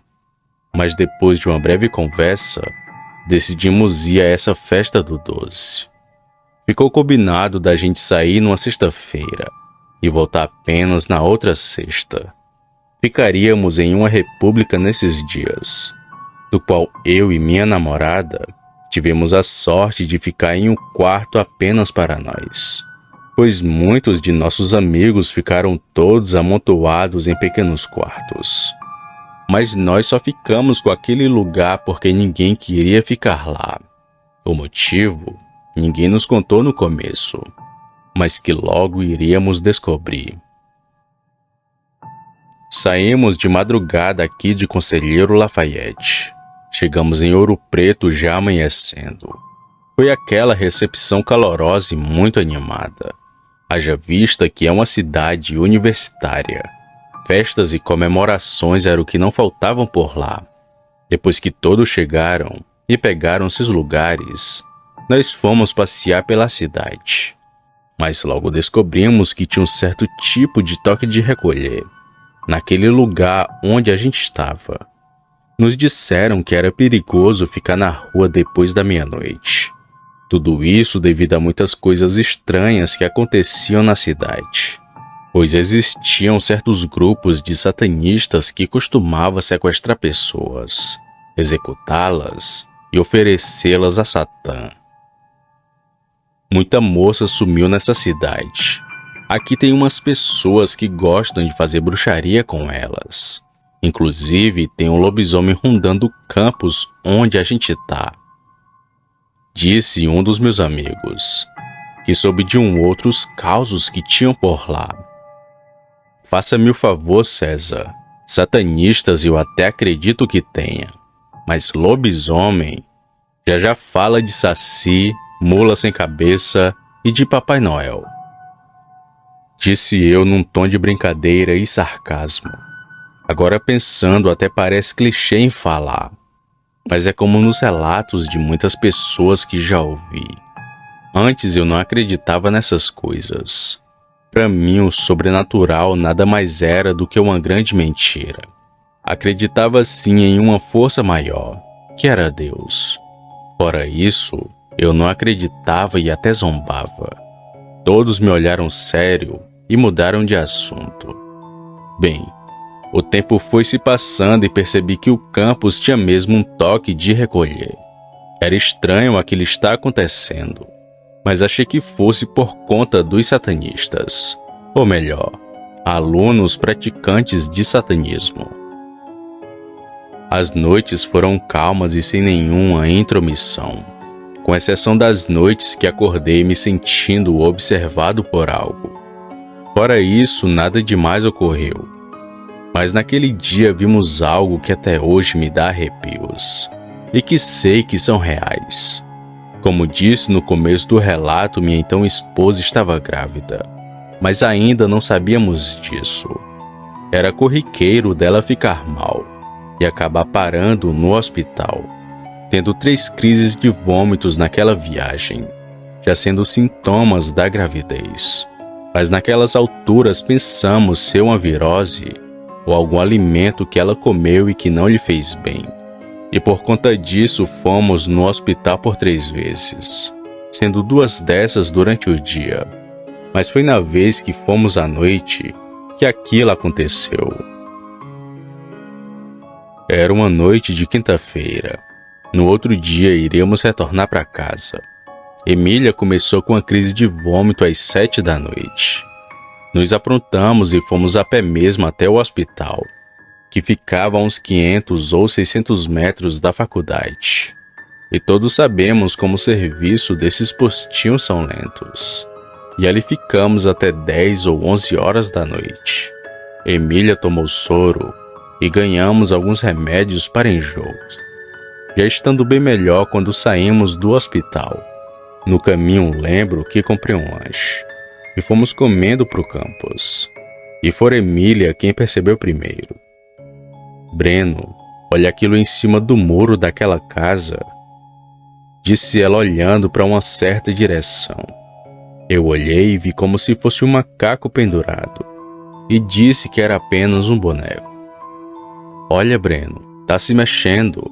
Speaker 2: Mas depois de uma breve conversa, decidimos ir a essa festa do 12. Ficou combinado da gente sair numa sexta-feira e voltar apenas na outra sexta. Ficaríamos em uma república nesses dias, do qual eu e minha namorada tivemos a sorte de ficar em um quarto apenas para nós, pois muitos de nossos amigos ficaram todos amontoados em pequenos quartos. Mas nós só ficamos com aquele lugar porque ninguém queria ficar lá. O motivo, ninguém nos contou no começo, mas que logo iríamos descobrir. Saímos de madrugada aqui de Conselheiro Lafayette. Chegamos em Ouro Preto já amanhecendo. Foi aquela recepção calorosa e muito animada. Haja vista que é uma cidade universitária. Festas e comemorações era o que não faltavam por lá. Depois que todos chegaram e pegaram seus lugares, nós fomos passear pela cidade. Mas logo descobrimos que tinha um certo tipo de toque de recolher naquele lugar onde a gente estava. Nos disseram que era perigoso ficar na rua depois da meia-noite. Tudo isso devido a muitas coisas estranhas que aconteciam na cidade, pois existiam certos grupos de satanistas que costumavam sequestrar pessoas, executá-las e oferecê-las a Satã. Muita moça sumiu nessa cidade. Aqui tem umas pessoas que gostam de fazer bruxaria com elas. Inclusive, tem um lobisomem rondando o campus onde a gente tá. Disse um dos meus amigos, que soube de outros causos que tinham por lá. Faça-me o favor, César. Satanistas eu até acredito que tenha, mas lobisomem já fala de saci, mula sem cabeça e de Papai Noel. Disse eu num tom de brincadeira e sarcasmo. Agora pensando, até parece clichê em falar, mas é como nos relatos de muitas pessoas que já ouvi. Antes eu não acreditava nessas coisas, Para mim, o sobrenatural nada mais era do que uma grande mentira. Acreditava sim em uma força maior, que era Deus. Fora isso, eu não acreditava e até zombava. Todos me olharam sério e mudaram de assunto. Bem, o tempo foi se passando e percebi que o campus tinha mesmo um toque de recolher. Era estranho aquilo estar acontecendo, mas achei que fosse por conta dos satanistas, ou melhor, alunos praticantes de satanismo. As noites foram calmas e sem nenhuma intromissão, com exceção das noites que acordei me sentindo observado por algo. Fora isso, nada demais ocorreu. Mas naquele dia vimos algo que até hoje me dá arrepios, e que sei que são reais. Como disse no começo do relato, minha então esposa estava grávida, mas ainda não sabíamos disso. Era corriqueiro dela ficar mal e acabar parando no hospital, tendo 3 crises de vômitos naquela viagem, já sendo sintomas da gravidez. Mas naquelas alturas pensamos ser uma virose ou algum alimento que ela comeu e que não lhe fez bem. E por conta disso fomos no hospital por 3 vezes, sendo 2 dessas durante o dia. Mas foi na vez que fomos à noite que aquilo aconteceu. Era uma noite de quinta-feira. No outro dia iríamos retornar para casa. Emília começou com uma crise de vômito às 7 da noite. Nos aprontamos e fomos a pé mesmo até o hospital, que ficava a uns 500 ou 600 metros da faculdade. E todos sabemos como o serviço desses postinhos são lentos. E ali ficamos até 10 ou 11 horas da noite. Emília tomou soro e ganhamos alguns remédios para enjoos, já estando bem melhor quando saímos do hospital. No caminho lembro que comprei um lanche e fomos comendo para o campus. E foi Emília quem percebeu primeiro. Breno, olha aquilo em cima do muro daquela casa, disse ela olhando para uma certa direção. Eu olhei e vi como se fosse um macaco pendurado e disse que era apenas um boneco. Olha, Breno, tá se mexendo,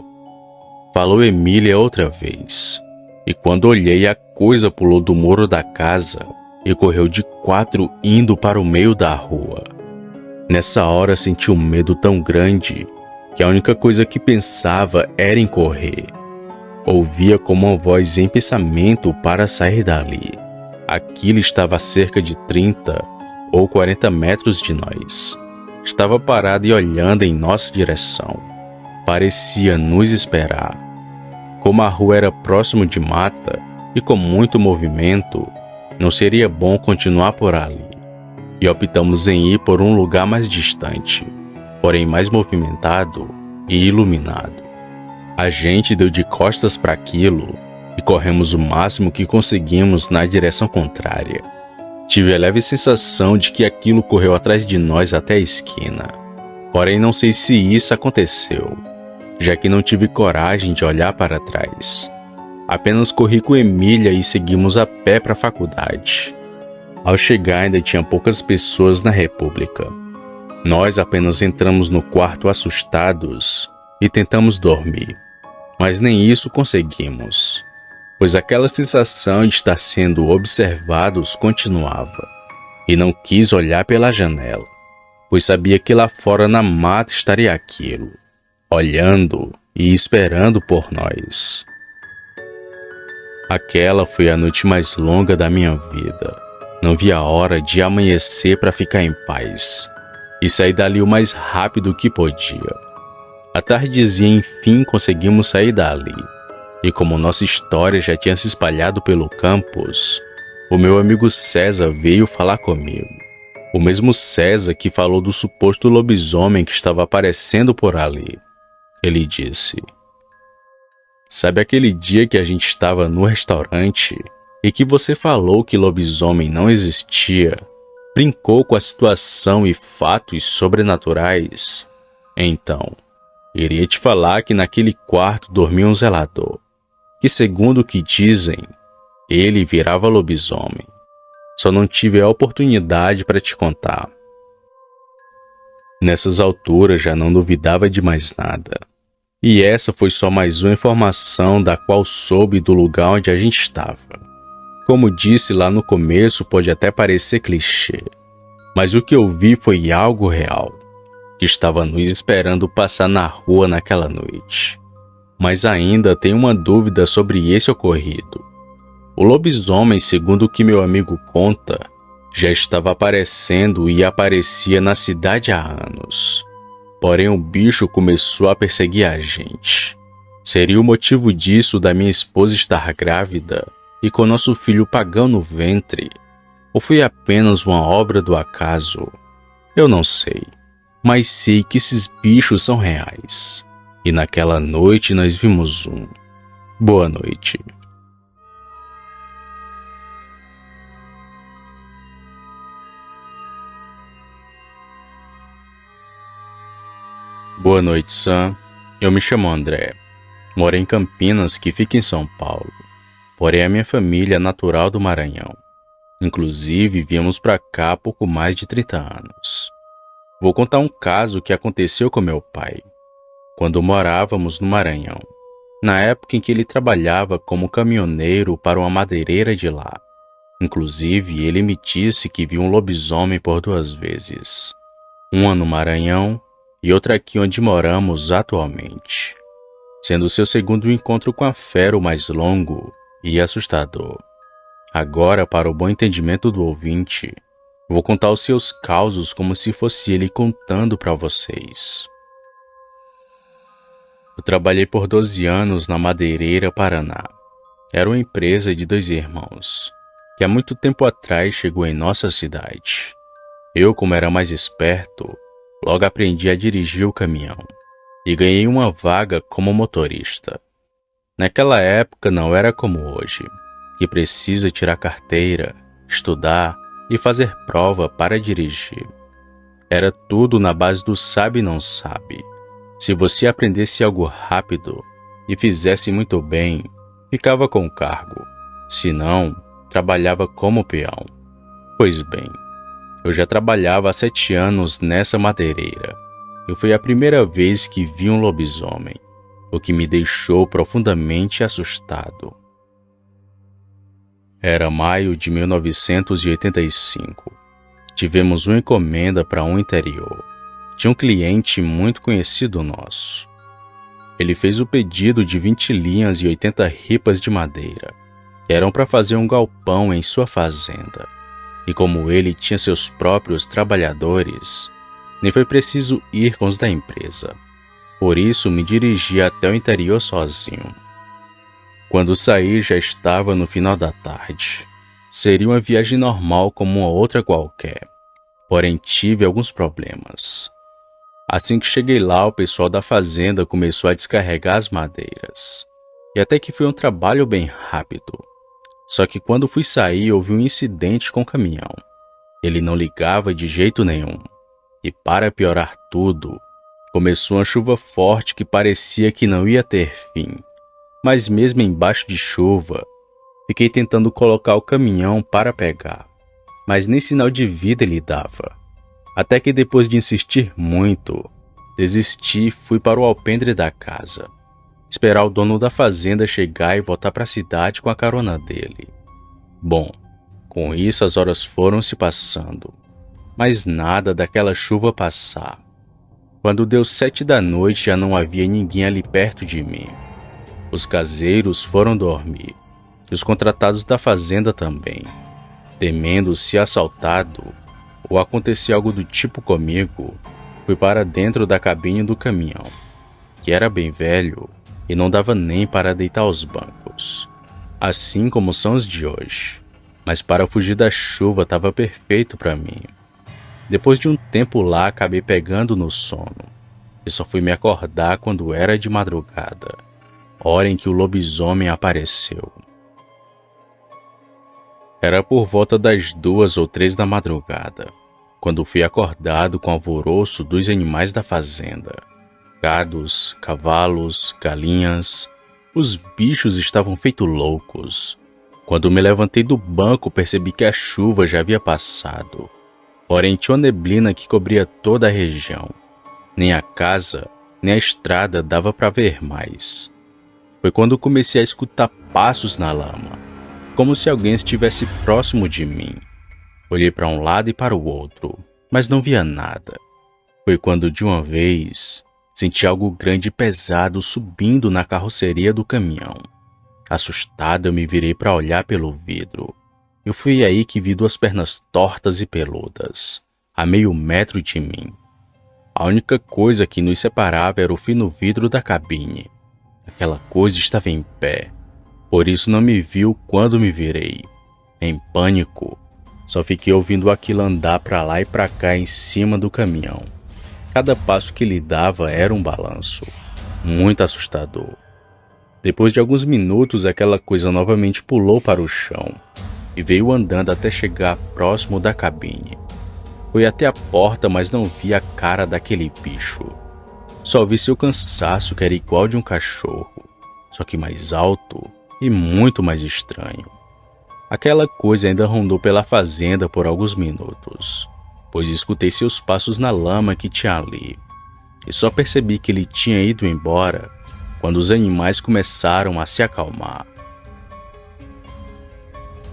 Speaker 2: falou Emília outra vez. E quando olhei, a coisa pulou do muro da casa e correu de 4 indo para o meio da rua. Nessa hora senti um medo tão grande que a única coisa que pensava era em correr. Ouvia como uma voz em pensamento para sair dali. Aquilo estava a cerca de 30 ou 40 metros de nós. Estava parado e olhando em nossa direção. Parecia nos esperar. Como a rua era próximo de mata e com muito movimento, não seria bom continuar por ali, e optamos em ir por um lugar mais distante, porém mais movimentado e iluminado. A gente deu de costas para aquilo e corremos o máximo que conseguimos na direção contrária. Tive a leve sensação de que aquilo correu atrás de nós até a esquina, porém não sei se isso aconteceu, já que não tive coragem de olhar para trás. Apenas corri com Emília e seguimos a pé para a faculdade. Ao chegar ainda tinha poucas pessoas na República. Nós apenas entramos no quarto assustados e tentamos dormir, mas nem isso conseguimos, pois aquela sensação de estar sendo observados continuava, e não quis olhar pela janela, pois sabia que lá fora na mata estaria aquilo, olhando e esperando por nós. Aquela foi a noite mais longa da minha vida. Não vi a hora de amanhecer para ficar em paz e sair dali o mais rápido que podia. À tardezinha, enfim, conseguimos sair dali. E como nossa história já tinha se espalhado pelo campus, o meu amigo César veio falar comigo. O mesmo César que falou do suposto lobisomem que estava aparecendo por ali. Ele disse: sabe aquele dia que a gente estava no restaurante e que você falou que lobisomem não existia? Brincou com a situação e fatos sobrenaturais? Então, iria te falar que naquele quarto dormia um zelador, que segundo o que dizem, ele virava lobisomem. Só não tive a oportunidade para te contar. Nessas alturas já não duvidava de mais nada. E essa foi só mais uma informação da qual soube do lugar onde a gente estava. Como disse lá no começo, pode até parecer clichê, mas o que eu vi foi algo real, que estava nos esperando passar na rua naquela noite. Mas ainda tenho uma dúvida sobre esse ocorrido. O lobisomem, segundo o que meu amigo conta, já estava aparecendo e aparecia na cidade há anos. Porém, o bicho começou a perseguir a gente. Seria o motivo disso da minha esposa estar grávida e com nosso filho pagão no ventre? Ou foi apenas uma obra do acaso? Eu não sei, mas sei que esses bichos são reais. E naquela noite nós vimos um. Boa noite. Boa noite, Sam. Eu me chamo André. Moro em Campinas, que fica em São Paulo. Porém, a minha família é natural do Maranhão. Inclusive, viemos para cá há pouco mais de 30 anos. Vou contar um caso que aconteceu com meu pai, quando morávamos no Maranhão, na época em que ele trabalhava como caminhoneiro para uma madeireira de lá. Inclusive, ele me disse que viu um lobisomem por 2 vezes. Uma no Maranhão e outra aqui onde moramos atualmente, sendo seu segundo encontro com a fera o mais longo e assustador. Agora, para o bom entendimento do ouvinte, vou contar os seus causos como se fosse ele contando para vocês. Eu trabalhei por 12 anos na Madeireira Paraná. Era uma empresa de 2 irmãos, que há muito tempo atrás chegou em nossa cidade. Eu, como era mais esperto, logo aprendi a dirigir o caminhão e ganhei uma vaga como motorista. Naquela época não era como hoje, que precisa tirar carteira, estudar e fazer prova para dirigir. Era tudo na base do sabe e não sabe. Se você aprendesse algo rápido e fizesse muito bem, ficava com o cargo. Se não, trabalhava como peão. Pois bem, eu já trabalhava há 7 anos nessa madeireira e foi a primeira vez que vi um lobisomem, o que me deixou profundamente assustado. Era maio de 1985. Tivemos uma encomenda para um interior. Tinha um cliente muito conhecido nosso. Ele fez o pedido de 20 linhas e 80 ripas de madeira, que eram para fazer um galpão em sua fazenda. E como ele tinha seus próprios trabalhadores, nem foi preciso ir com os da empresa. Por isso me dirigi até o interior sozinho. Quando saí já estava no final da tarde. Seria uma viagem normal como uma outra qualquer. Porém tive alguns problemas. Assim que cheguei lá, o pessoal da fazenda começou a descarregar as madeiras. E até que foi um trabalho bem rápido. Só que quando fui sair, houve um incidente com o caminhão. Ele não ligava de jeito nenhum. E para piorar tudo, começou uma chuva forte que parecia que não ia ter fim. Mas mesmo embaixo de chuva, fiquei tentando colocar o caminhão para pegar. Mas nem sinal de vida ele dava. Até que depois de insistir muito, desisti e fui para o alpendre da casa. Esperar o dono da fazenda chegar e voltar para a cidade com a carona dele. Bom, com isso as horas foram se passando, mas nada daquela chuva passar. Quando deu 7 da noite já não havia ninguém ali perto de mim. Os caseiros foram dormir, e os contratados da fazenda também. Temendo ser assaltado ou acontecer algo do tipo comigo, fui para dentro da cabine do caminhão, que era bem velho e não dava nem para deitar aos bancos, assim como são os de hoje. Mas para fugir da chuva estava perfeito para mim. Depois de um tempo lá, acabei pegando no sono e só fui me acordar quando era de madrugada, hora em que o lobisomem apareceu. Era por volta das 2 ou 3 da madrugada, quando fui acordado com o alvoroço dos animais da fazenda. Gados, cavalos, galinhas, os bichos estavam feitos loucos. Quando me levantei do banco, percebi que a chuva já havia passado. Porém, tinha uma neblina que cobria toda a região. Nem a casa, nem a estrada dava para ver mais. Foi quando comecei a escutar passos na lama, como se alguém estivesse próximo de mim. Olhei para um lado e para o outro, mas não via nada. Foi quando, de uma vez, senti algo grande e pesado subindo na carroceria do caminhão. Assustado, eu me virei para olhar pelo vidro. E foi aí que vi duas pernas tortas e peludas, a meio metro de mim. A única coisa que nos separava era o fino vidro da cabine. Aquela coisa estava em pé, por isso não me viu quando me virei. Em pânico, só fiquei ouvindo aquilo andar para lá e para cá em cima do caminhão. Cada passo que ele dava era um balanço, muito assustador. Depois de alguns minutos, aquela coisa novamente pulou para o chão e veio andando até chegar próximo da cabine. Fui até a porta, mas não vi a cara daquele bicho. Só vi seu cansaço, que era igual de um cachorro, só que mais alto e muito mais estranho. Aquela coisa ainda rondou pela fazenda por alguns minutos, pois escutei seus passos na lama que tinha ali, e só percebi que ele tinha ido embora quando os animais começaram a se acalmar.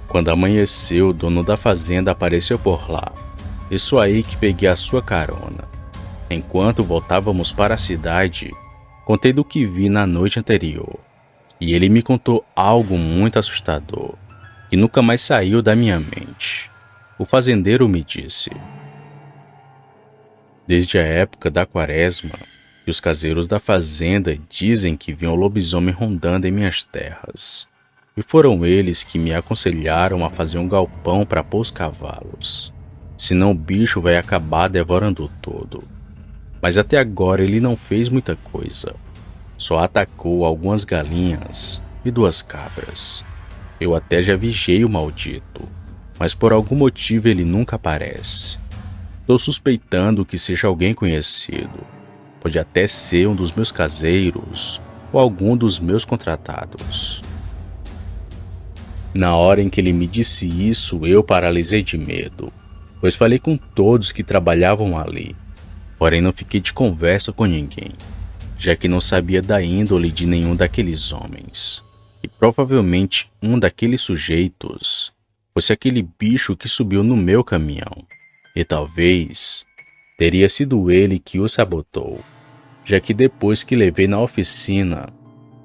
Speaker 2: Quando amanheceu, o dono da fazenda apareceu por lá. Isso aí que peguei a sua carona. Enquanto voltávamos para a cidade, contei do que vi na noite anterior. E ele me contou algo muito assustador, que nunca mais saiu da minha mente. O fazendeiro me disse: desde a época da quaresma, que os caseiros da fazenda dizem que viam lobisomem rondando em minhas terras. E foram eles que me aconselharam a fazer um galpão para pôr os cavalos. Senão o bicho vai acabar devorando tudo. Mas até agora ele não fez muita coisa. Só atacou algumas galinhas e 2 cabras. Eu até já vigiei o maldito, mas por algum motivo ele nunca aparece. Estou suspeitando que seja alguém conhecido. Pode até ser um dos meus caseiros ou algum dos meus contratados. Na hora em que ele me disse isso, eu paralisei de medo, pois falei com todos que trabalhavam ali. Porém não fiquei de conversa com ninguém, já que não sabia da índole de nenhum daqueles homens. E provavelmente um daqueles sujeitos fosse aquele bicho que subiu no meu caminhão. E talvez teria sido ele que o sabotou, já que depois que levei na oficina,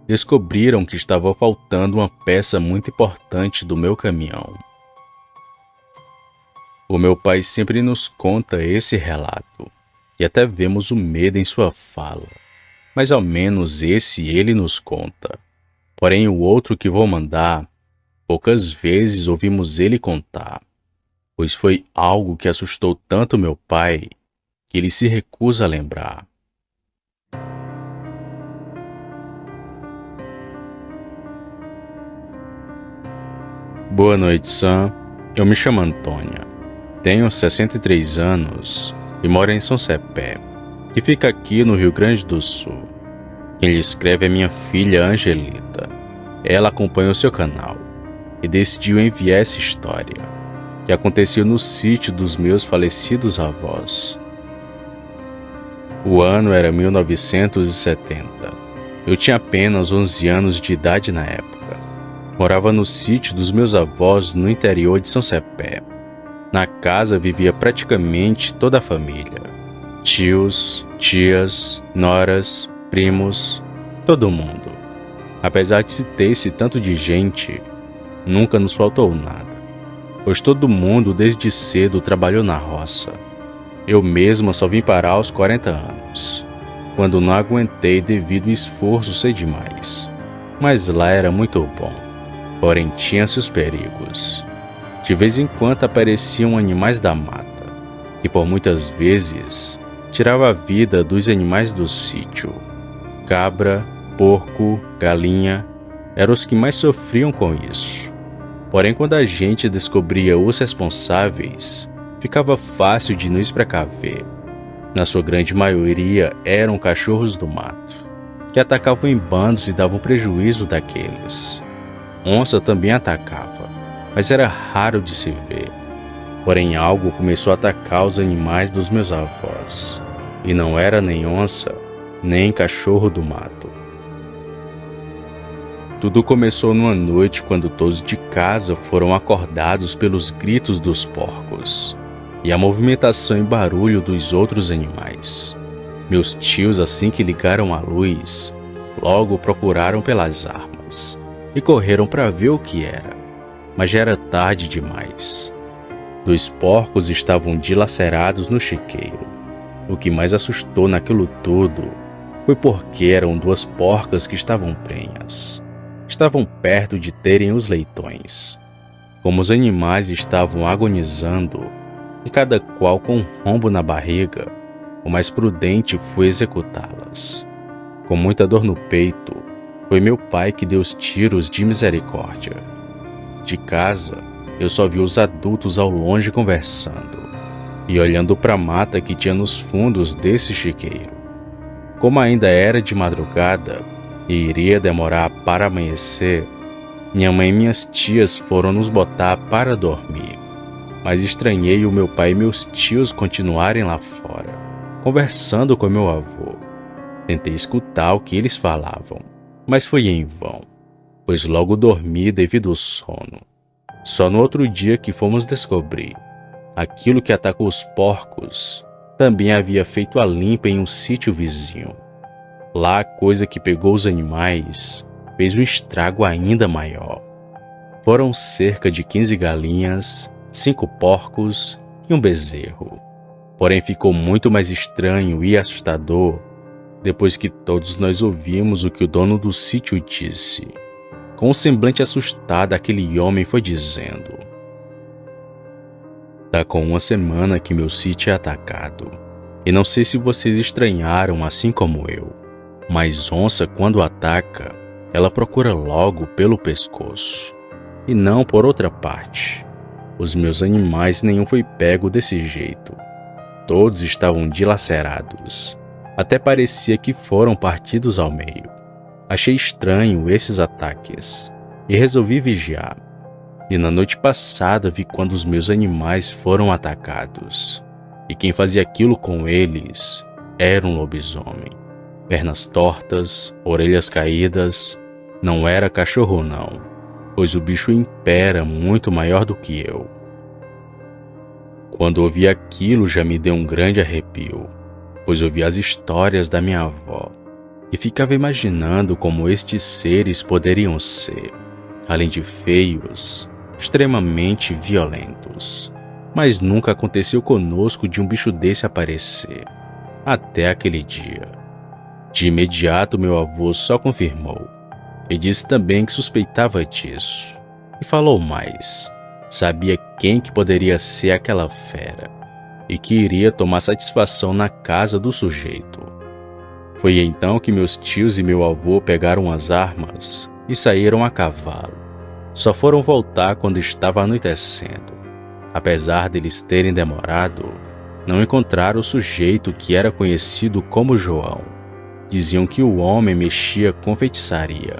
Speaker 2: descobriram que estava faltando uma peça muito importante do meu caminhão. O meu pai sempre nos conta esse relato, e até vemos o medo em sua fala, mas ao menos esse ele nos conta. Porém o outro que vou mandar, poucas vezes ouvimos ele contar, pois foi algo que assustou tanto meu pai, que ele se recusa a lembrar. Boa noite, Sam. Eu me chamo Antônia. Tenho 63 anos e moro em São Cepé, que fica aqui no Rio Grande do Sul. Quem lhe escreve é minha filha Angelita. Ela acompanha o seu canal e decidiu enviar essa história, que aconteceu no sítio dos meus falecidos avós. O ano era 1970. Eu tinha apenas 11 anos de idade na época. Morava no sítio dos meus avós no interior de São Cepé. Na casa vivia praticamente toda a família. Tios, tias, noras, primos, todo mundo. Apesar de se ter esse tanto de gente, nunca nos faltou nada, pois todo mundo desde cedo trabalhou na roça. Eu mesma só vim parar aos 40 anos, quando não aguentei devido ao esforço ser demais. Mas lá era muito bom, porém tinha seus perigos. De vez em quando apareciam animais da mata, e por muitas vezes tirava a vida dos animais do sítio. Cabra, porco, galinha, eram os que mais sofriam com isso. Porém, quando a gente descobria os responsáveis, ficava fácil de nos precaver. Na sua grande maioria eram cachorros do mato, que atacavam em bandos e davam prejuízo daqueles. onça também atacava, mas era raro de se ver. Porém, algo começou a atacar os animais dos meus avós, e não era nem onça, nem cachorro do mato. Tudo começou numa noite quando todos de casa foram acordados pelos gritos dos porcos e a movimentação e barulho dos outros animais. Meus tios, assim que ligaram a luz, logo procuraram pelas armas e correram para ver o que era, mas já era tarde demais. 2 porcos estavam dilacerados no chiqueiro. O que mais assustou naquilo tudo foi porque eram 2 porcas que estavam prenhas. Estavam perto de terem os leitões. Como os animais estavam agonizando, e cada qual com um rombo na barriga, o mais prudente foi executá-las. Com muita dor no peito, foi meu pai que deu os tiros de misericórdia. De casa, eu só vi os adultos ao longe conversando e olhando para a mata que tinha nos fundos desse chiqueiro. Como ainda era de madrugada e iria demorar para amanhecer, minha mãe e minhas tias foram nos botar para dormir, mas estranhei o meu pai e meus tios continuarem lá fora, conversando com meu avô. Tentei escutar o que eles falavam, mas foi em vão, pois logo dormi devido ao sono. Só no outro dia que fomos descobrir, aquilo que atacou os porcos também havia feito a limpa em um sítio vizinho. Lá a coisa que pegou os animais fez um estrago ainda maior. Foram cerca de 15 galinhas, 5 porcos e um bezerro. Porém ficou muito mais estranho e assustador depois que todos nós ouvimos o que o dono do sítio disse. Com um semblante assustado, aquele homem foi dizendo: "Tá com 1 semana que meu sítio é atacado, e não sei se vocês estranharam assim como eu, mas onça quando ataca, ela procura logo pelo pescoço, e não por outra parte. Os meus animais nenhum foi pego desse jeito. Todos estavam dilacerados, até parecia que foram partidos ao meio. Achei estranho esses ataques e resolvi vigiar. E na noite passada vi quando os meus animais foram atacados. E quem fazia aquilo com eles era um lobisomem. Pernas tortas, orelhas caídas. Não era cachorro não, pois o bicho impera muito maior do que eu. Quando ouvi aquilo já me deu um grande arrepio, pois ouvi as histórias da minha avó e ficava imaginando como estes seres poderiam ser, além de feios, extremamente violentos. Mas nunca aconteceu conosco de um bicho desse aparecer, até aquele dia. De imediato meu avô só confirmou, e disse também que suspeitava disso, e falou mais, sabia quem que poderia ser aquela fera, e que iria tomar satisfação na casa do sujeito. Foi então que meus tios e meu avô pegaram as armas e saíram a cavalo. Só foram voltar quando estava anoitecendo. Apesar deles terem demorado, não encontraram o sujeito que era conhecido como João. Diziam que o homem mexia com feitiçaria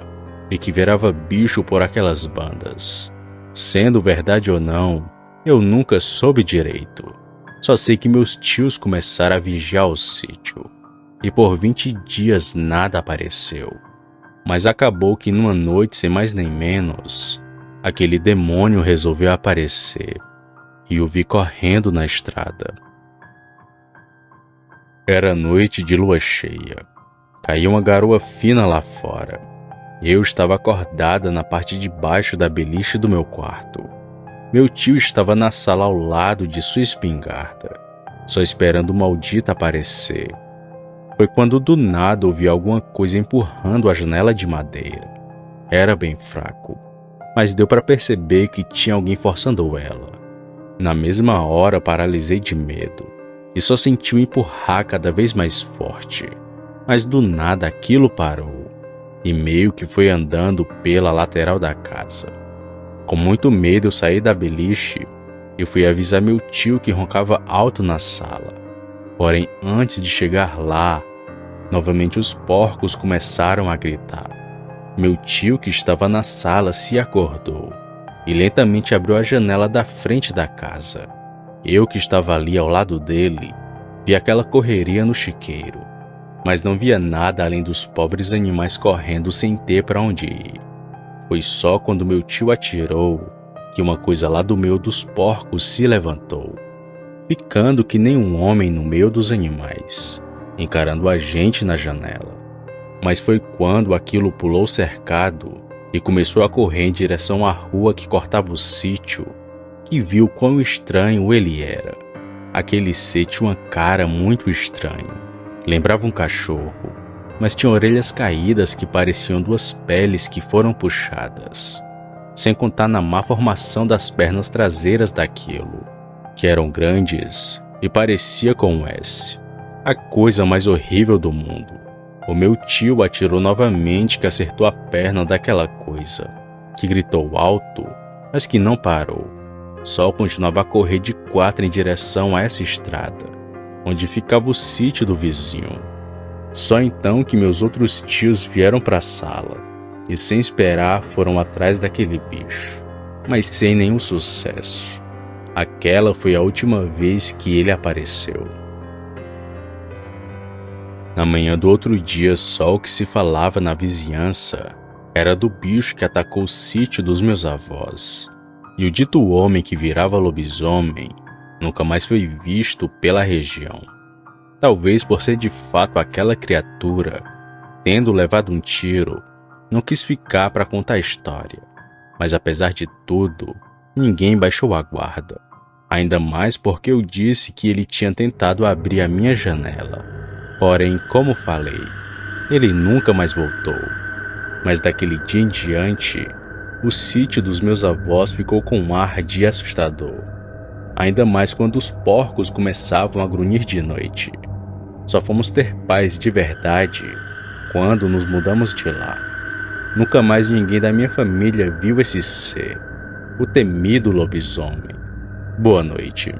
Speaker 2: e que virava bicho por aquelas bandas. Sendo verdade ou não, eu nunca soube direito. Só sei que meus tios começaram a vigiar o sítio e por 20 dias nada apareceu. Mas acabou que numa noite, sem mais nem menos, aquele demônio resolveu aparecer e o vi correndo na estrada. Era noite de lua cheia. Caiu uma garoa fina lá fora. Eu estava acordada na parte de baixo da beliche do meu quarto. Meu tio estava na sala ao lado de sua espingarda, só esperando o maldito aparecer. Foi quando do nada ouvi alguma coisa empurrando a janela de madeira. Era bem fraco, mas deu para perceber que tinha alguém forçando ela. Na mesma hora paralisei de medo e só senti o empurrar cada vez mais forte. Mas do nada aquilo parou e meio que foi andando pela lateral da casa. Com muito medo eu saí da beliche e fui avisar meu tio que roncava alto na sala. Porém, antes de chegar lá, novamente os porcos começaram a gritar. Meu tio, que estava na sala, se acordou e lentamente abriu a janela da frente da casa. Eu, que estava ali ao lado dele, vi aquela correria no chiqueiro, mas não via nada além dos pobres animais correndo sem ter para onde ir. Foi só quando meu tio atirou que uma coisa lá do meio dos porcos se levantou, ficando que nem um homem no meio dos animais, encarando a gente na janela. Mas foi quando aquilo pulou o cercado e começou a correr em direção à rua que cortava o sítio, que viu quão estranho ele era. Aquele ser tinha uma cara muito estranha. Lembrava um cachorro, mas tinha orelhas caídas que pareciam duas peles que foram puxadas. Sem contar na má formação das pernas traseiras daquilo, que eram grandes e parecia com um S. A coisa mais horrível do mundo. O meu tio atirou novamente, que acertou a perna daquela coisa, que gritou alto, mas que não parou. Só continuava a correr de 4 em direção a essa estrada, onde ficava o sítio do vizinho. Só então que meus outros tios vieram para a sala e, sem esperar, foram atrás daquele bicho, mas sem nenhum sucesso. Aquela foi a última vez que ele apareceu. Na manhã do outro dia, só o que se falava na vizinhança era do bicho que atacou o sítio dos meus avós. E o dito homem que virava lobisomem nunca mais foi visto pela região. Talvez por ser de fato aquela criatura, tendo levado um tiro, não quis ficar para contar a história. Mas apesar de tudo, ninguém baixou a guarda. Ainda mais porque eu disse que ele tinha tentado abrir a minha janela. Porém, como falei, ele nunca mais voltou. Mas daquele dia em diante, o sítio dos meus avós ficou com um ar de assustador. Ainda mais quando os porcos começavam a grunhir de noite. Só fomos ter paz de verdade quando nos mudamos de lá. Nunca mais ninguém da minha família viu esse ser, o temido lobisomem. Boa noite.